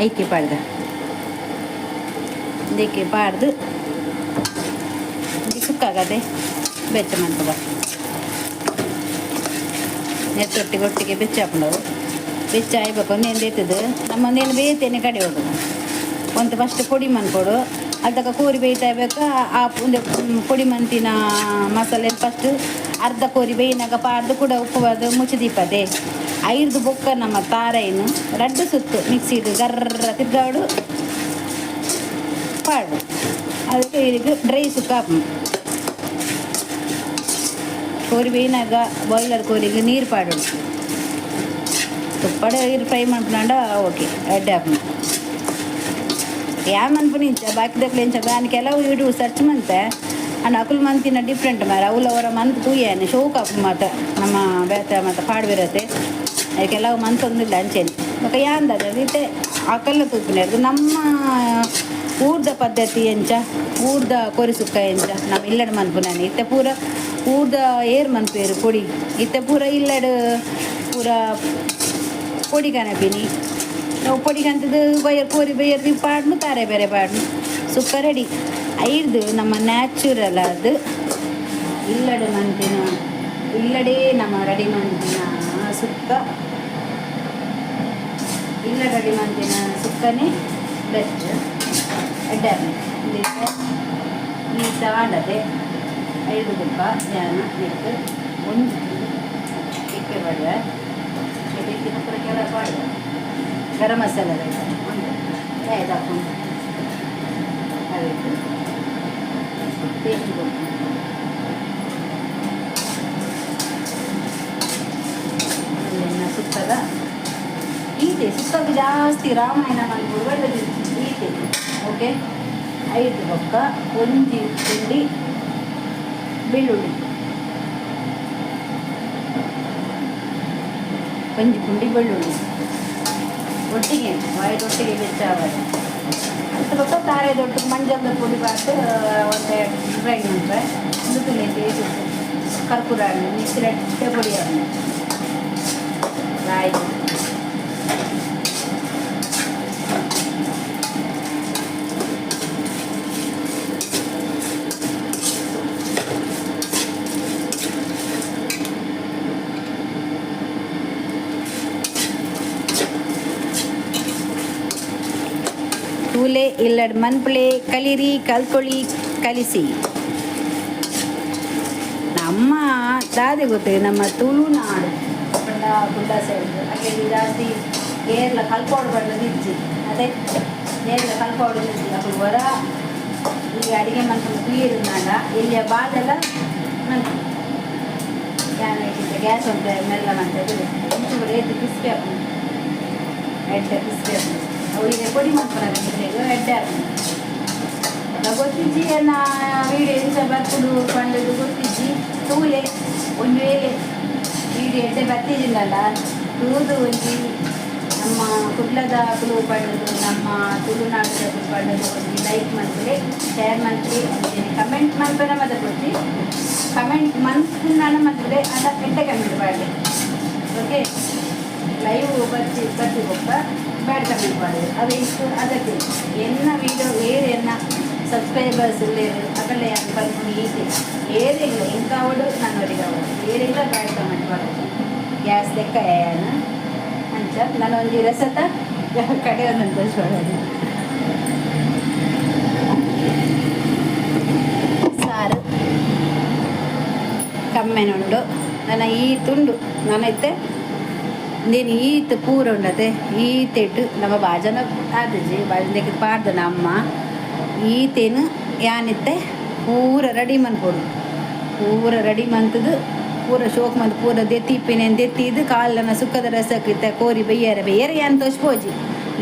ಐಕೆ ಪಾಡ್ದ ಇದಕ್ಕೆ ಪಾಡ್ದು ಸುಕ್ಕಾಗದೆ ಬೆಚ್ಚ ಮಾಡ್ತದ ಒಟ್ಟಿಗೆ ಬೆಚ್ಚ ಹಾಕೊಂಡವು ಬೆಚ್ಚ ಆಯ್ಬೇಕು ಒಂದೇನು ಬೇಯ್ತದೆ ನಮ್ಮ ಒಂದೇನು ಬೇಯ್ತೇನೆ ಕಡೆ ಹೋದು ಒಂದು ಫಸ್ಟ್ ಪುಡಿ ಮನ್ಕೊಡು ಅದಕ್ಕೆ ಕೋರಿ ಬೇಯ್ತಾ ಇರ್ಬೇಕು ಆ ಒಂದು ಪುಡಿ ಮಂತಿನ ಮಸಾಲೆ ಫಸ್ಟ್ ಅರ್ಧ ಕೋರಿ ಬೇಯಿನಾಗ ಪಾಡ್ದು ಕೂಡ ಉಪ್ಪು ಅದು ಮುಚ್ಚಿದೀಪದೆ 5 ಬೊಕ್ಕ ನಮ್ಮ ತಾರೇನು ರಡ್ಡು ಸುತ್ತು ಮಿಕ್ಸಿಡು ಗರ್ರ ತಿರ್ಗಾಡು ಪಾಡು ಅದಕ್ಕೆ ಇದಕ್ಕೆ ಡ್ರೈ ಸುಕ್ಕ ಕೋರಿ ಬೇಯಿನಾಗ ಬಾಯ್ಲರ್ ಕೋರಿಗೆ ನೀರು ಪಾಡು ತುಪ್ಪಡ ನೀರು ಫ್ರೈ ಮಾಡ್ಕೊಂಡ ಓಕೆ ಅಡ್ಡೆ ಹಾಕೋಣ ಯಾ ಮನ್ಪುನಿ ಬಾಕಿದಕ್ಲೆ ಇಂಚ ನಾನು ಕೆಲವು ಯೂಟ್ಯೂಬ್ ಸರ್ಚ್ ಮಂತೆ ಅಣ್ಣ ಅಕುಲ್ ಮಂತಿನ ಡಿಫ್ರೆಂಟ್ ಮಾರ ಅವರ ಮಂತ್ ತೂಯೇನೆ ಶೋಕ್ ಹಾಕು ಮಾತ ನಮ್ಮ ಬೇತ ಮತ್ತು ಪಾಡ್ಬಿರತ್ತೆ ಕೆಲವು ಮಂತ್ ಒಂದಿಲ್ಲ ಅಂಚೇನೆ ಮತ್ತೆ ಯಾಂದ ರೀತೆ ಅಕಲ್ಲ ತೂಪಿನ ನಮ್ಮ ಊರ್ದ ಪದ್ಧತಿ ಎಂಚ ಊರ್ದ ಕೊರಿಸುಕ್ಕ ಎಂಚ ನಮ್ಮ ಇಲ್ಲಡ ಮನ್ಪುನಾನೆ ಇತ್ತೆ ಪೂರ ಊರ್ದ ಏರ್ ಮನ್ಪೇರು ಪೊಡಿ ಇತ್ತೆ ಪೂರ ಇಲ್ಲಡ ಪೂರ ಪೊಡಿ ಕನಪಿನಿ ನಾವು ಪೊಡಿ ಕಂತದ್ದು ಕೋರಿ ಬೈಯರ್ದು ಪಾಡ್ನು ತಾರೆ ಬೇರೆ ಪಾಡ್ನು ಸುಕ್ಕ ರೆಡಿ 5 ನಮ್ಮ ನ್ಯಾಚುರಲ್ ಅದು ಇಲ್ಲಡೆ ನಮ್ಮ ರೆಡಿ ಮಂತಿನ ಸುಕ್ಕ ರೆಡಿ ಮಂತಿನ ಸುಕ್ಕನೇ ಬೆಸ್ಟ್ ಎಡ್ಡೆ ಈ ತಾಡದೆ 5 ಬುಕ್ಕ ಜಾನ ನೆಟ್ಟು ಒಂದು ಇಕ್ಕೆ ಬಡಿಯ ಇದಕ್ಕಿನ ಪುರ ಕೆಲ ಪಾಡಿಯ ಗರಂ ಮಸಾಲೆ ಒಂದು ಹಾಕೊಂಡು ಅದಕ್ಕೆ ಟೇಸ್ಟ್ ಕೊಡ್ತೀನಿ ಸುತ್ತದ ಈತೆ ಸುತ್ತಕ್ಕೆ ಜಾಸ್ತಿ ರಾಮಾಯಣ ಮಾಡ್ಬೋದು ಒಳ್ಳೆದು ಈತೆ ಓಕೆ 5 ಬೊಕ್ಕ ಒಂಜಿ ಪುಂಡಿ ಬೆಳ್ಳುಳ್ಳಿ ಒಟ್ಟಿಗೆ ಒಟ್ಟಿಗೆ ಬೆಚ್ಚಾವದು 10 ಬೊಕ್ಕ ತಾರೆ ದೊಡ್ಡ ಮಂಜದ ಪುಡಿ ಬಾತು ಒಂದು ಫ್ರೈ ಮಾಡ್ರೆ ಒಂದು ತುಳಿಸಿ ಕರ್ಪೂರ ಹಣ್ಣು ಮಿಕ್ಸಿರಟ್ಟೆ ಪುಡಿ ಹಣ್ಣು ರಾಯಿ ತೂಲೆ ಇಲ್ಲಡ್ ಮನ್ಪುಳೆ ಕಲಿರಿ ಕಲ್ತ್ಕೊಳ್ಳಿ ಕಲಿಸಿ ನಮ್ಮ ದಾದೆ ಗೊತ್ತಿದೆ ನಮ್ಮ ತುಳುನಾಡು ಗುಡ್ಡ ಸೈಡ್ ಅಲ್ಲಿ ಜಾಸ್ತಿ ಏರ್ಲ ಕಲ್ಪೋಡು ಬಣ್ಣದ ಇಜ್ಜಿ ಅದೇ ಏರ್ಲ ಕಲ್ಪೋಡು ಇಜ್ಜಿ ಅದು ಹೊರ ಈಗ ಅಡುಗೆ ಮನ್ಕೊಂಡು ಕುಯ್ಯಿರುಂಡ ಇಲ್ಲಿಯ ಬಾದೆಲ್ಲ ಮನ್ಕು ಕ್ಯಾನ್ ಇಟ್ಟಿದ್ದೆ ಗ್ಯಾಸ್ ಅಂತ ಮೆಲ್ಲ ಮಾಡ್ತಾ ಇಂಚು ರೇತು ಕ್ರಿಸ್ಪಿ ಹಾಕೊಂಡು ಎಡ್ಡೆ ಕ್ರಿಸ್ಪಿ ಹಾಕೊಂಡು ಅವರಿಗೆ ಪುಡಿ ಮಾಡ್ಕೊಂಡು ಎಡ್ಡೆ ಹಾಕೊಂಡು ಗೊತ್ತಿಜ್ಜಿ ಅನ್ನ ವೀಡಿಯೋ ಇಂಚ ಬರ್ಕೊಂಡು ಕಂಡದು ಗೊತ್ತಿಜ್ಜಿ ತೂಲೆ ಒಂದು ವೇಳೆ ವೀಡಿಯೋ ಎಡ್ಡೆ ಬರ್ತಿದ್ದಿಲ್ಲಲ್ಲ ತೂದು ಒಂಜಿ ನಮ್ಮ ಕುಡ್ಲದ ಕುಲು ಪಡೆದು ನಮ್ಮ ತುಳುನಾಡದ ಕುಲು ಪಡೆದು ಒಂದು ಲೈಕ್ ಮಾಡ್ತೀವಿ ಶೇರ್ ಮಾಡ್ತೀವಿ ಕಮೆಂಟ್ ಮಾಡ್ಬೇಡ ಮತ್ತೆ ಕೊಡ್ತಿ ಕಮೆಂಟ್ ಮನ್ಸು ನಾನು ಮಾಡ್ತಿದ್ದೆ ಅದ ಎಂಟೆ ಕಮೆಂಟ್ ಮಾಡಿ ಓಕೆ ಲೈವ್ ಬರ್ತಿ ಹೋಗ್ತಾ ಬ್ಯಾಡ್ ಕಮೆಂಟ್ ಮಾಡಿದೆ ಅದು ಇಷ್ಟು ಅದಕ್ಕೆ ಎನ್ನ ವೀಡಿಯೋ ಏರೆನ್ನ ಸಬ್ಸ್ಕ್ರೈಬರ್ಸ್ ಇಲ್ಲೇರು ಅಕಲೆ ಯಾರು ಕಲ್ಕೊಂಡು ಈಸಿ ಏರಿಲ್ಲ ಇಂಕ ಅವಡು ನನ್ನವರಿಗೆ ಅವಡು ಏರಿಲ್ಲ ಬ್ಯಾಡ್ ಕಮೆಂಟ್ ಮಾಡೋದು ಗ್ಯಾಸ್ ಲೆಕ್ಕ ಏನ ಅಂಚ ನಾನು ಒಂದು ರಸತ ಕಡೆ ಒಂದೊಂದು ತೋರಿಸ್ಕೊಳ್ಳೋದು ಸಾರು ಕಮ್ಮೆನುಂಡು ನನ್ನ ಈ ತುಂಡು ನಾನೈತೆ ನೀನು ಈತ ಪೂರ ಉಂಡತೆ ಈತೆಟ್ಟು ನಮ್ಮ ಬಾಜನ ಆದಜಿ ಬಾಜನಕ್ಕೆ ಪಾಡ್ದ ನಮ್ಮ ಈತೇನು ಯಾನಿತ್ತೆ ಪೂರ ರೆಡಿ ಮನ್ಕೊಡು ಪೂರ ರೆಡಿ ಮಂತದು ಪೂರ ಶೋಕ್ ಮಂತ್ ಪೂರ ದೆತ್ತಿಪ್ಪಿನೇನು ದೆತ್ತಿದ್ದು ಕಾಲನ ಸುಕ್ಕದ ರಸಕ್ಕಿತ್ತ ಕೋರಿ ಬೇಯರೆ ಯಾನ್ ತೋಚ್ಪೋಜಿ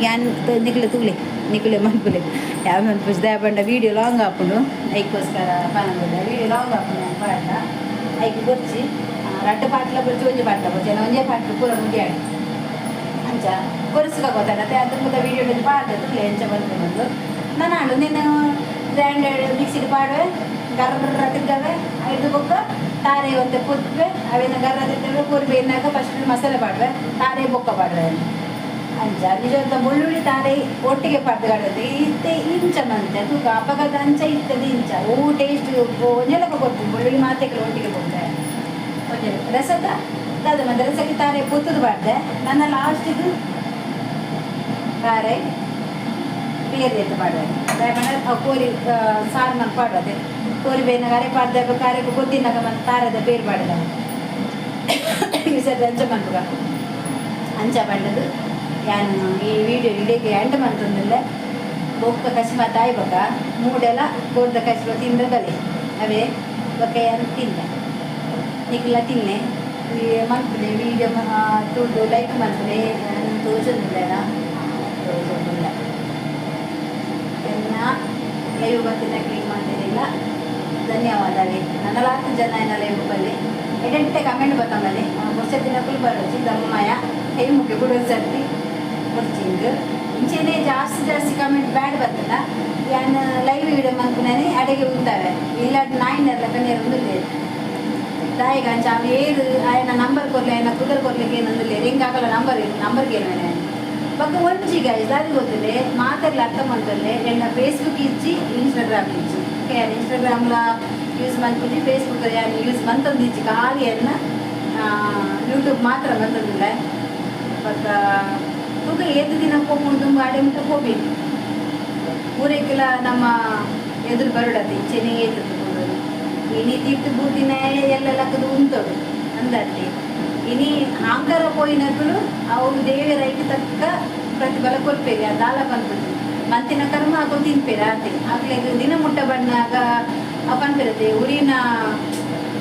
ಯಾನ್ ನಿಕ್ಲೆ ತುಗ್ಲೆ ನಿಕ್ಲೆ ಮನ್ಪುಲೆ ಯಾವ ಮನ್ಪುಜ್ ದಯಪಂಡ ವೀಡಿಯೋ ಲಾಂಗ್ ಹಾಕೊಂಡು ಐಕೋಸ್ಕರ ಪನಂದ ವೀಡಿಯೋ ಲಾಂಗ್ ಹಾಕೊಂಡು ನಾನು ಪಾಡ್ದ ಐಕ್ ಗೊಚ್ಚಿ ರಡ್ಡು ಪಾಟ್ಲ ಬಚ್ಚಿ ಒಂಜಿ ಪಾಟ್ಲ ಬಚ್ಚಿ ಒಂಜೇ ಪಾಟ್ಲು ಪೂರ ಮುಗಿಯಾಡಿ ಅಂಚ ಕೊರಿಸ್ಕ ಗೊತ್ತಾಗತ್ತೆ ಅದ್ರ ಮುದ್ದ ವೀಡಿಯೋ ಪಾಡ್ದ ತುಗ್ಲೆ ಎಂಚ ಬಂದು ನಾನು ನೀನು ಗ್ರೈಂಡರ್ ಮಿಕ್ಸಿಡ್ ಪಾಡುವೆ ಗರ್ರ ತಿದ್ದವೆ ಐದು ಬೊಕ್ಕ ತಾರೆ ಒಂತೆ ಪುತ್ವೆ ಅವೇನ ಗರ್ರ ತಿದ್ದವೆ ಪೂರಿ ಬೇಯಿನಾಗ ಫಸ್ಟ್ ಮಸಾಲೆ ಪಾಡುವೆ ತಾರೆ ಬೊಕ್ಕ ಪಾಡುವೆ ಅಂಚ ನಿಜವಂತ ಬೆಳ್ಳುಳ್ಳಿ ತಾರೆ ಒಟ್ಟಿಗೆ ಪಾಡ್ದು ಇತ್ತೆ ಇಂಚ ಮಂತೆ ತೂಕ ಅಪಘಾತ ಅಂಚ ಇತ್ತದ ಇಂಚ ಟೇಸ್ಟ್ ಒಂಜಲಕ ಕೊಡ್ತೀವಿ ಬೆಳ್ಳುಳ್ಳಿ ಮಾತೆಗಳು ಒಟ್ಟಿಗೆ ಕೊಡ್ತಾರೆ ಒಂಜಲ ರಸದ ಅದ ಮತ್ತೆ ರಸಕ್ಕೆ ತಾರೆ ಪುತ್ತದು ಪಾಡ್ದೆ ನನ್ನ ಲಾಸ್ಟಿಗೆ ತಾರೆ ಬೇರೆ ಅಂತ ಪಾಡುವೆ ಕೋರಿ ಸಾರು ಮನ್ ಪಾಡೋದೆ ಕೋರಿ ಬೇಯಿನ ಕರೆ ಪಾಡ್ದೆ ಕರೆಗೆ ಗೊತ್ತಿನಾಗ ಮತ್ತೆ ತಾರದ ಬೇರು ಪಾಡಿದ ವಿಸರ್ಜ ಅಂಚ ಮನ್ಪುಗ ಅಂಚ ಪಂಡದು ಯಾನು ಈ ವಿಡಿಯೋ ಇಡೀಗೆ ಎಂಟು ಮಂತಂದಿಲ್ಲ ಬೊಕ್ಕ ಕಸಿಮ ತಾಯಿ ಬೊಕ್ಕ ಮೂಡೆಲ್ಲ ಗೋಡ್ದ ಕಸಿಮ ತಿಂದ ಬಲೆ ಅವೇ ಬೊಕ್ಕ ಏನು ತಿಂದ ನಿಕ್ಲ ತಿನ್ನೆ ಮನ್ಪುಲೆ ವಿಡಿಯೋ ತುಳ್ದು ಲೈಕ್ ಮನ್ಪುಲೆ ತೋಚೊಂದಿಲ್ಲ ತೋಚೊಂದಿಲ್ಲ ಎನ್ನ ಲೈವ್ ಬರ್ತಿನ ಕ್ಲಿಕ್ ಮಾಡ್ತಿರಲಿಲ್ಲ ಧನ್ಯವಾದಗಳು ನನ್ನ 4 ಜನ ಏನ ಲೈವ್ ಬಲ್ಲಿ ಎಡೆಂಟೆ ಕಮೆಂಟ್ ಬತ್ತಂಬಲ್ಲಿ ವರ್ಷ ದಿನಕ್ಕೂ ಬರೋಚಿ ಧರ್ಮಯ ಕೈ ಮುಖ್ಯ ಬಿಡೋ ಸರ್ತಿ ಕೊಡ್ಚಿಂಗ್ ಇಂಚೆನೆ ಜಾಸ್ತಿ ಕಮೆಂಟ್ ಬ್ಯಾಡ್ ಬರ್ತದ ಯಾನು ಲೈವ್ ವಿಡಿಯೋ ಮನ್ಪುನೇ ಅಡಿಗೆ ಉಂತಾವೆ ಇಲ್ಲ ನಾಯಿನೆಲ್ಲ ಕಣ್ಣೀರು ಒಂದಿಲ್ಲ ತಾಯಿಗೆ ಅಂಚ ಏರು ఆయన ನಂಬರ್ ಕೊರ್ಲೆ ఆయన ಕುದುರೆ ಕೊರ್ಲಿಕ್ಕೆ ಏನಂದಿಲ್ಲ ರಿಂಗ್ ಆಗಲ್ಲ ನಂಬರ್ಗೆ ಏನೇನೆ ಬಕ್ಕ ಒಂಜಿ ಗೈಸ್ ಅದು ಗೊತ್ತಿದೆ ಮಾತಾಡಲಿ ಅರ್ಥ ಮಾಡ್ತಲ್ಲೇ ಎನ್ನ ಫೇಸ್ಬುಕ್ ಇಚ್ಚಿ ಇನ್ಸ್ಟಾಗ್ರಾಮ್ ಇಚ್ಚಿ ಇನ್ಸ್ಟಾಗ್ರಾಮ್ಲ ಯೂಸ್ ಮಾಡ್ತೀನಿ ಫೇಸ್ಬುಕ್ ಯೂಸ್ ಮಂತೊಂದು ಇಚ್ಚಿ ಖಾಲಿ ಅನ್ನ ಯೂಟ್ಯೂಬ್ ಮಾತ್ರ ಬಂತದಿಲ್ಲ ಬಕ್ಕ ತೂಕ ಏದು ದಿನ ಹೋಗ್ಕೊಂಡು ತುಂಬ ಆಡೆ ಮುಟ್ಟ ಹೋಗ್ಬೇಕು ಊರೇಕೆಲ್ಲ ನಮ್ಮ ಎದುರು ಬರೋಡತಿ ಚೆನ್ನಿ ಏತು ಇನಿ ತಿಟ್ಟು ಬೂದಿನ ಎಲ್ಲೆಲ್ಲಕ್ಕದು ಉಂಟೋಡು ಅಂದಟ್ಟಿ ಇನಿ ಆಂಕರ ಪೋಯಿನಗಳು ಅವರು ದೇವರ ಐದು ತಕ್ಕ ಪ್ರತಿಫಲ ಕೊಡ್ಪೇರಿ ಆ ದಾಲ ಬಂದ್ಬಿಟ್ಟು ಮಂತಿನ ಕರ್ಮ ಹಾಕೊಂಡು ತಿನ್ಪೇರಿ ಆತಿ ಆಗ್ಲೇ ದಿನ ಮುಟ್ಟ ಬಣ್ಣಾಗ ಪನ್ಪಿರತ್ತೆ ಊರಿನ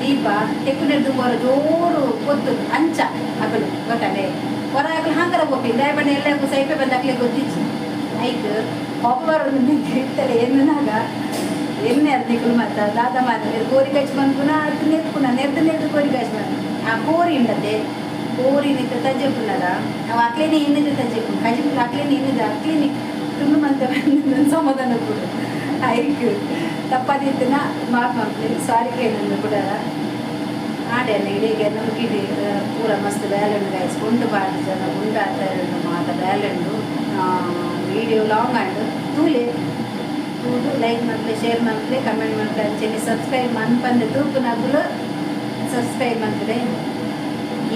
ದೀಪ ತೆಕ್ಕು ಬರೋ ಜೋರು ಗೊತ್ತು ಅಂಚ ಆಗಲು ಗೊತ್ತಾಡೆ ಹೊರ ಹಾಕಲು ಹಾಂಕರ ಹೋಗ್ಬೇಕು ದಯಬಣ್ಣ ಎಲ್ಲ ಸೈಪೆ ಬಂದಾಗಲೇ ಗೊತ್ತಿಚ್ಚು ಆಯ್ತು ಪಾಪ ಬರೋದು ಇರ್ತಲ್ಲ ಎನ್ನಾಗ ಎಣ್ಣೆ ಅರ್ನಿಕಲು ಮತ್ತು ದಾದ ಮಾತ್ರ ಕೋರಿ ಕಚ್ಚಿ ಬಂದ್ಪುನ ಅದು ನೆತ್ಪುನ ನೆರ್ದು ಕೋರಿ ಕಚ್ಚಿ ಬಂದು ಆ ಕೋರಿ ಉಂಡತೆ ಕೋರಿ ನಿಂತ ತಜ್ಜೆ ಪುನದ ಅವು ಅಕ್ಲೇನೆ ಎಣ್ಣಿದೆ ತಜ್ಜೆ ಪುಣ ಕಜಿ ಪುನ ಅಕ್ಲೇನೆ ಎಣ್ಣಿದೆ ಅಕ್ಲೇನೆ ತುಂಬ ಮಂತ ಸಮಾಧಾನ ಕೂಡ ಆಯ್ತು ತಪ್ಪದಿದ್ದನ ಮಾತು ಮಾಡ್ತೀನಿ ಸಾರಿ ಕೇಳಿದ್ರು ಕೂಡ ಆಡಲ್ಲ ಇಡೀಗೆ ನುಗ್ಗಿಡಿ ಪೂರ ಮಸ್ತ್ ಬ್ಯಾಲೆಂಡು ಗಾಯಿಸ್ಕೊಂಡು ಬಾಡಿ ಜನ ಗುಂಡು ಆಡ್ತಾ ಮಾತ ಬ್ಯಾಲೆಂಡು ವಿಡಿಯೋ ಲಾಂಗ್ ಆಂಡು ತೂಲೆ ತೂದು ಲೈಕ್ ಮಾಡ್ಲೆ ಶೇರ್ ಮಾಡ್ಲೆ ಕಮೆಂಟ್ ಮಾಡ್ಲೆ ಅಂಚೆನೆ ಸಬ್ಸ್ಕ್ರೈಬ್ ಮನ್ಪಂದೆ ತೂಕು ನಗುಲು ಸಬ್ಸ್ಕ್ರೈಬ್ ಮಾಡ್ಲೆ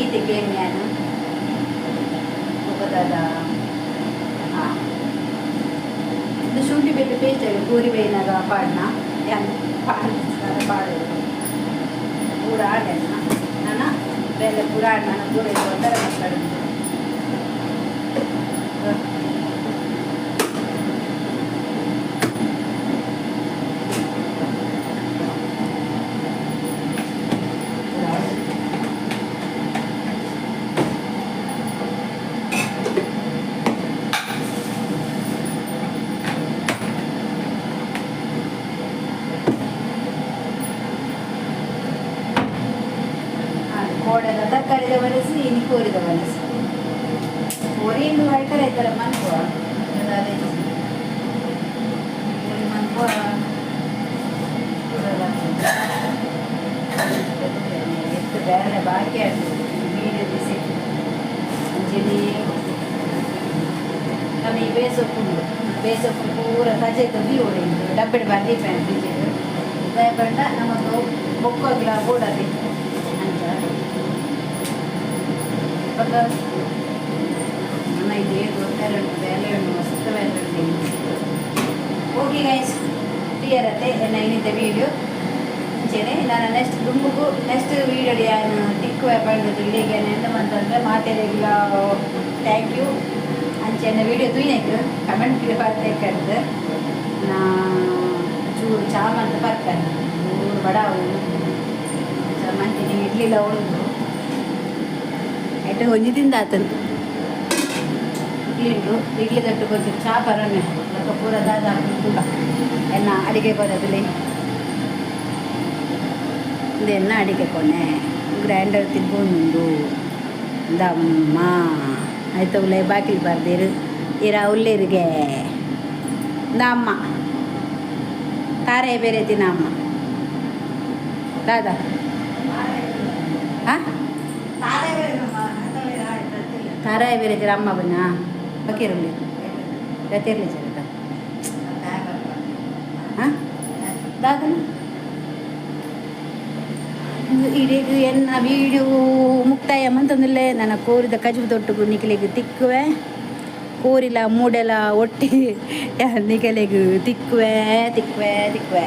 ಈತೆ ಗೇಮ್ ಯಾನು ಹೋಗೋದಾದ ಇದು ಶುಂಠಿ ಬೆಳ್ಳಿ ಪೇಸ್ಟ್ ಆಗಿ ಕೋರಿ ಬೇಯಿನಾಗ ಪಾಡ್ನ ಯಾನು ಪಾಡು ಪೂರ ಆಡಣ್ಣ ನಾನು ಬೇರೆ ಪೂರ ಆಡ ನಾನು ಪೂರ ಇರ್ತಾರೆ ಮಾತಾಡಿದ್ದು ಕೋಡೆದ ತರಕಾರಿದ ಬಳಸಿ ಇನ್ನು ಕೋರಿದ ಬಳಸಿ ಕೋರಿಯಿಂದ ಐತರ ಇದ್ದಾರೆ ಮನ್ಕೋ ಅದೇ ಮನ್ಕೋ ಎಷ್ಟು ಬೇರೆ ಬಾಕಿ ಆಗ್ತದೆ ವೀಡಿಯೋ ಬಿಸಿ ಅಂಜಲಿ ನಮಗೆ ಬೇಸೊಪ್ಪು ಪೂರ ರಜೆ ತಂದು ಓಡಿದ್ದು ಡಬ್ಬೆಡ್ ಬಾಂಡಿ ಫ್ಯಾನ್ ಬೀಜಿದ್ದು ದಯಪಂಡ ನಮಗೂ ಬೊಕ್ಕೋಗ್ಲ ಓಡದೆ ಅಂತ ನನ್ನ ಇದು ಏದು ಬೇಲೆ ಮಸ್ತ್ ಬೇಲೆ ಓಕೆ ಗೈಸ್ ಕ್ಲಿಯರ್ ಅತ್ತೆ ಏನಿದೆ ವೀಡಿಯೋ ಮುಂಚೆನೆ ನಾನು ನೆಕ್ಸ್ಟ್ ವೀಡಿಯೋ ನಾನು ಟಿಕ್ಕು ಬಂದದ್ದು ಇಲ್ಲಿಗೆ ಎಂತ ಅಂತಂದರೆ ಮಾತೆಲ್ಲ ಥ್ಯಾಂಕ್ ಯು ಅಂಚೆನ ವೀಡಿಯೋ ತುಯ್ನಕ್ಕೆ ಕಮೆಂಟ್ ಬರ್ಬೇಕಂತ ನಾ ಚೂರು ಚಾಮಂತ ಬರ್ತಾನೆ ಊರು ಬಡಾವು ಮಂತಿನ ಇಡ್ಲಿಲ್ಲ ಉಂಟು ಐಟ ಒಂಜಿದಿಂದ ಆತನು ಇಡ್ಲಿ ಉಂಟು ಇಡ್ಲಿ ತಟ್ಟು ಕೊಂಚ ಚಾ ಬರೋಣ ಅದಕ್ಕೆ ಪೂರ ದಾದ ತುಂಬ ಎನ್ನ ಅಡಿಗೆ ಬರೋದಿಲ್ಲ ಇದೆನ್ನ ಅಡಿಗೆ ಕೊನೆ ಗ್ರೈಂಡರ್ ತಿನ್ಕೊಂಡು ದಮ್ಮ ಆಯ್ತು ಉಳ್ಳೆ ಬಾಕಿಲು ಬರ್ದಿರು ಇರ ಉಳ್ಳೇರಿಗೆ ದಮ್ಮ ತಾರೆ ಬೇರೆ ದಿನ ಅಮ್ಮ ದಾದಾ ಹಾಂ ತಾರಾಯ ಬೇರೆ ದಿನ ಅಮ್ಮ ಬನ್ನ ಬಕೀರಲ್ಲಿ ಜೊತೆಯಲ್ಲಿ ಜನ ಹಾಂ ದಾದನ ಇಡೀದು ಎನ್ನ ವೀಡಿಯೋ ಮುಕ್ತಾಯ ಮಂತಂದಿಲ್ಲೇ ನನ್ನ ಕೋರಿದ ಕಜು ತೊಟ್ಟು ನಿಖಲಿಗೆ ತಿಕ್ಕುವೆ ಕೋರಿಲ ಮೂಡೆಲ ಒಟ್ಟಿಗೆ ನಿಖಲಿಗೆ ತಿಕ್ಕುವೆ ತಿಕ್ಕುವೆ ತಿಕ್ಕುವೆ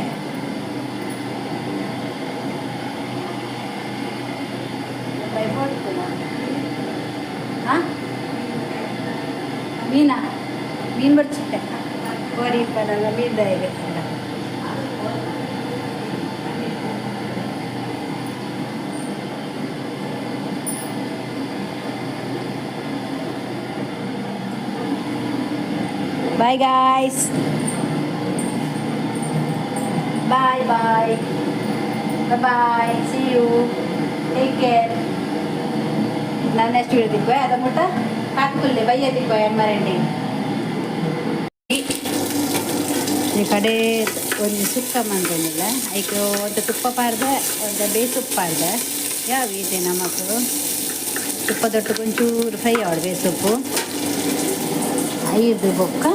ಹಾಂ ಮೀನಾ ಮೀನು ಬರ್ಚಿಟ್ಟೆ ಕೋರಿ ಪರಲ್ಲ ಮೀನ್ದ ಹೇಗೆ Bye guys. Bye bye. Bye bye. See you. Take care. ನಾನು ನೆಕ್ಸ್ಟ್ ವೀಡಿಯೋ ತಿಕ್ವೆ ಅದ ಮುಟ್ಟ ಹಾಕುಲ್ಲೆ ಬಯ್ಯ ತಿಕ್ವೆ ಎಮ್ಮರಂಡಿ ಈ ಕಡೆ ಒಂದು ಸುಕ್ಕ ಮಂದಿಲ್ಲ ಐಕೆ ಒಂದು ತುಪ್ಪ ಪಾರ್ದೆ ಒಂದು ಬೇಸೊಪ್ಪು ಪಾರ್ದೆ ಯಾವ ಇದೆ ನಮ್ಮಕ್ಕಳು ತುಪ್ಪ ದೊಟ್ಟು ಒಂಚೂರು ಫ್ರೈ ಆಡು ಬೇಸೊಪ್ಪು ಐದು ಬೊಕ್ಕ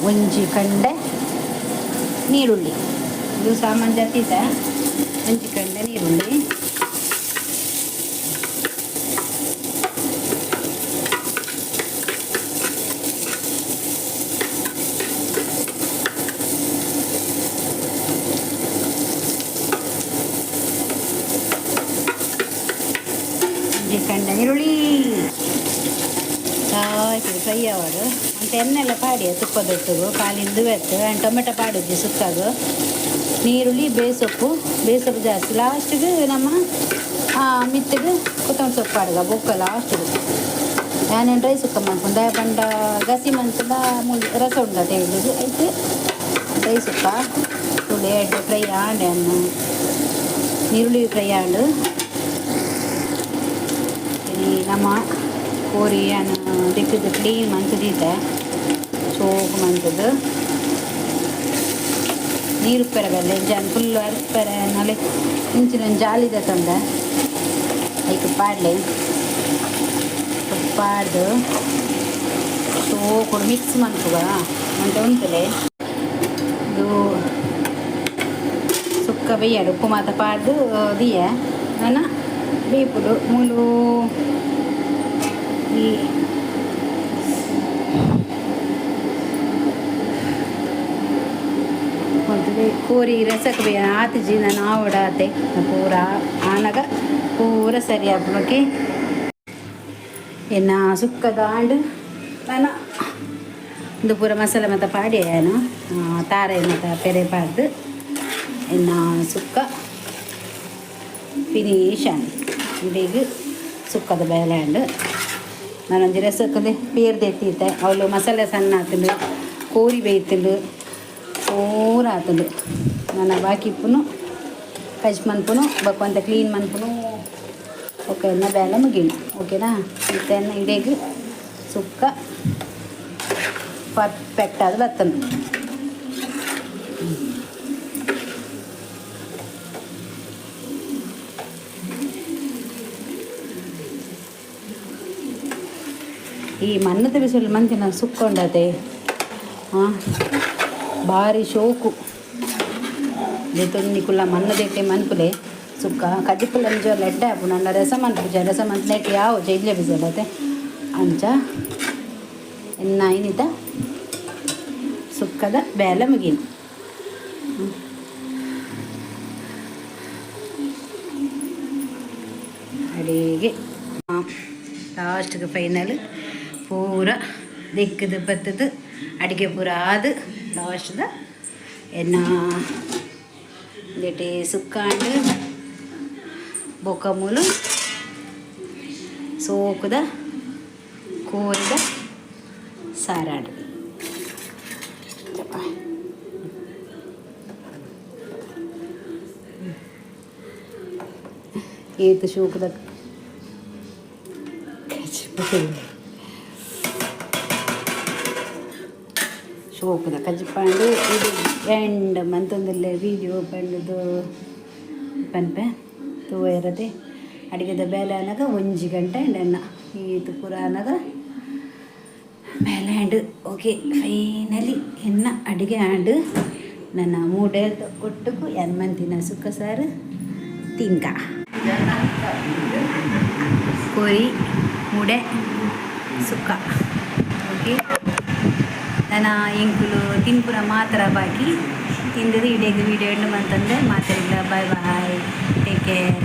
ಒಂಜಿ ಕಂಡೆ ನೀರುಳ್ಳಿ ಇದು ಸಾಮಾನು ಜತ್ತಿದೆ ಒಂಜಿ ಕಂಡೆ ನೀರುಳ್ಳಿ ಒಂಜಿ ಕಂಡೆ ನೀರುಳ್ಳಿ ಫ್ರೈ ಆವಾಡು ಅಂತ ಎಣ್ಣೆಲ್ಲ ಪಾಡಿಯ ತುಪ್ಪದೊಟ್ಟಿಗೂ ಕಾಲಿಂದು ಬೆತ್ತು ಆ್ಯಂಡ್ ಟೊಮೆಟೊ ಪಾಡಿದ್ವಿ ಸುತ್ತಾಗು ನೀರುಳ್ಳಿ ಬೇಸೊಪ್ಪು ಜಾಸ್ತಿ ಲಾಸ್ಟಿಗೆ ನಮ್ಮ ಮಿತ್ತಿಗೆ ಕೊತ್ತಂಬರಿ ಸೊಪ್ಪು ಪಾಡ್ಗ ಬೊಕ್ಕ ಲಾಸ್ಟಿಗೆ ನಾನೇನು ಡ್ರೈ ಸುಕ್ಕ ಮಾಡ್ಕೊಂಡು ಪಂಡ ಗಸಿ ಮಂತದ ರಸ ಉಂಡ ತೆಗೆದು ಐತೆ ಡ್ರೈ ಸುಕ್ಕ ತುಳಿ ಎಡ್ಡೆ ಫ್ರೈ ಆಂಡೆ ಅನ್ನು ನೀರುಳ್ಳಿ ಫ್ರೈ ಆಂಡು ನಮ್ಮ ಕೋರಿ ಅನ್ನು ದಿಕ್ಕದು ಕ್ಲೀನ್ ಮಂತದಿದ್ದೆ ಸೋಪು ಮಂತದ್ದು ನೀರು ಪೆರಗಲ್ಲ ಜನ ಫುಲ್ಲು ಅರ್ಪೆರೆ ನಲೆ ಇಂಚಿನ ಜಾಲಿದ ತಂದೆ ಐಕೆ ಪಾಡ್ಲೆ ಪಾಡ್ದು ಸೋಪು ಮಿಕ್ಸ್ ಮಾಡ್ಕುವ ಅಂತ ಉಂಟಲೆ ಇದು ಸುಕ್ಕ ಬೇಯಡು ಉಪ್ಪು ಮಾತ ಪಾಡ್ದು ದಿಯ ನನ್ನ ಬೇಪುಡು ಮೂಲು ಈ ಕೋರಿ ರಸಕ್ಕೆ ಬೇ ಆತಜಿ ನಾನು ಆವಡಾತೆ ಪೂರ ಆನಗ ಪೂರ ಸರಿ ಹಬ್ಬಕ್ಕೆ ಎನ್ನ ಸುಕ್ಕದ ಆಂಡು ನಾನು ಇದು ಪೂರ ಮಸಾಲೆ ಮತ್ತು ಪಾಡಿ ಏನು ತಾರೆ ಮತ್ತು ಪೆರೆ ಪಾಡ್ದು ಎನ್ನ ಸುಕ್ಕ ಫಿನಿಶ್ ಆಂಡ್ ಇದೀಗ ಸುಕ್ಕದ ಬೇಳೆ ಆಂಡು ನಾನೊಂದು ರಸಕ್ಕದೆ ಪೇರ್ದು ಎತ್ತಿತ್ತೆ ಅವಳು ಮಸಾಲೆ ಸಣ್ಣ ಆತಲು ಕೋರಿ ಬೇಯ್ತಲು ಪೂರ ಆತಲು ನಾನು ಬಾಕಿಪ್ಪುನು ಕಜ್ ಮನ್ಪುನು ಬಕ್ಕಂತ ಕ್ಲೀನ್ ಮನ್ಪುನು ಓಕೆ ಎನ್ನ ಬೇಳೆ ಮುಗಿನು ಓಕೆನಾ ಮತ್ತು ಎನ್ನ ಇಡೇಗೆ ಸುಕ್ಕ ಪರ್ಫೆಕ್ಟ್ ಆದ ಬರ್ತನು ಈ ಮಣ್ಣದ ಬಿಸಿಲು ಮಂತಿನ ಸುಕ್ಕೊಂಡತೆ ಹಾಂ ಭಾರಿ ಶೋಕು ತೊನ್ನಿ ಕುಲ್ಲ ಮಣ್ಣದೆಟ್ಟೆ ಮನ್ಪುಲೆ ಸುಕ್ಕ ಕಜ್ಜಿಪುಲ್ಲ ನಿಜ ಲೆಡ್ಡೆ ಹಾಪು ನನ್ನ ರಸ ಮನ್ಪುಜ ರಸ ಮಂತ್ನೆಟ್ಟು ಯಾವ ಜೈಲ್ಯ ಬಿಸಲತೆ ಅಂಚ ಎನ್ನ ಐನಿತ ಸುಕ್ಕದ ಬೇಲೆ ಮುಗಿನು ಅಡಿಗೆ ಲಾಸ್ಟ್ಗೆ ಫೈನಲ್ ಪೂರ ದಿಕ್ಕದು ಬತ್ತದು ಅಡುಗೆ ಪೂರ ಆದ ಲಾಸ್ಟ್ದ ಎನ್ನ ಜೊತೆ ಸುಕ್ಕಾಂಡು ಬೊಕ್ಕ ಮೂಲು ಸೋಕುದ ಕೋರಿದ ಸಾರಾಡು ಏತು ಶೋಕದ ಶೋಕದ ಕಜ್ಜಿಪಾಂಡು ಇದು ಎಂಡ್ ಮಂತೊಂದುಲ್ಲೆ ವೀಡಿಯೋ ಪಂಡುದು ಪನ್ಪೆ ತೂವ ಇರದೆ ಅಡಿಗೆದ ಬೇಲೆ ಅನ್ನಗ 1 ಗಂಟೆ ಎನ್ನ ಇದು ಪೂರ ಅನ್ನಗ ಬೇಲೆ ಆಂಡ್ ಓಕೆ ಫೈನಲಿ ಎನ್ನ ಅಡಿಗೆ ಆಂಡ್ ನನ್ನ ಮೂಡೆದ ಒಟ್ಟುಕು ಮಂತಿನ ಸುಕ್ಕ ಸಾರು ತಿಂಕ ಕೋರಿ ಮೂಡೆ ಸುಕ್ಕ ಓಕೆ ನನ್ನ ಎಂಕುಲು ತಿನ್ಪುರ ಮಾತ್ರ ಬಾಕಿ ತಿಂದದು ಇಡೀ ವಿಡಿಯೋ ಎಂಡ್ ಮಂತಂದೆ ಮಾತಾಡಿಲ್ಲ ಬಾಯ್ ಬಾಯ್ ಟೇಕ್ ಕೇರ್.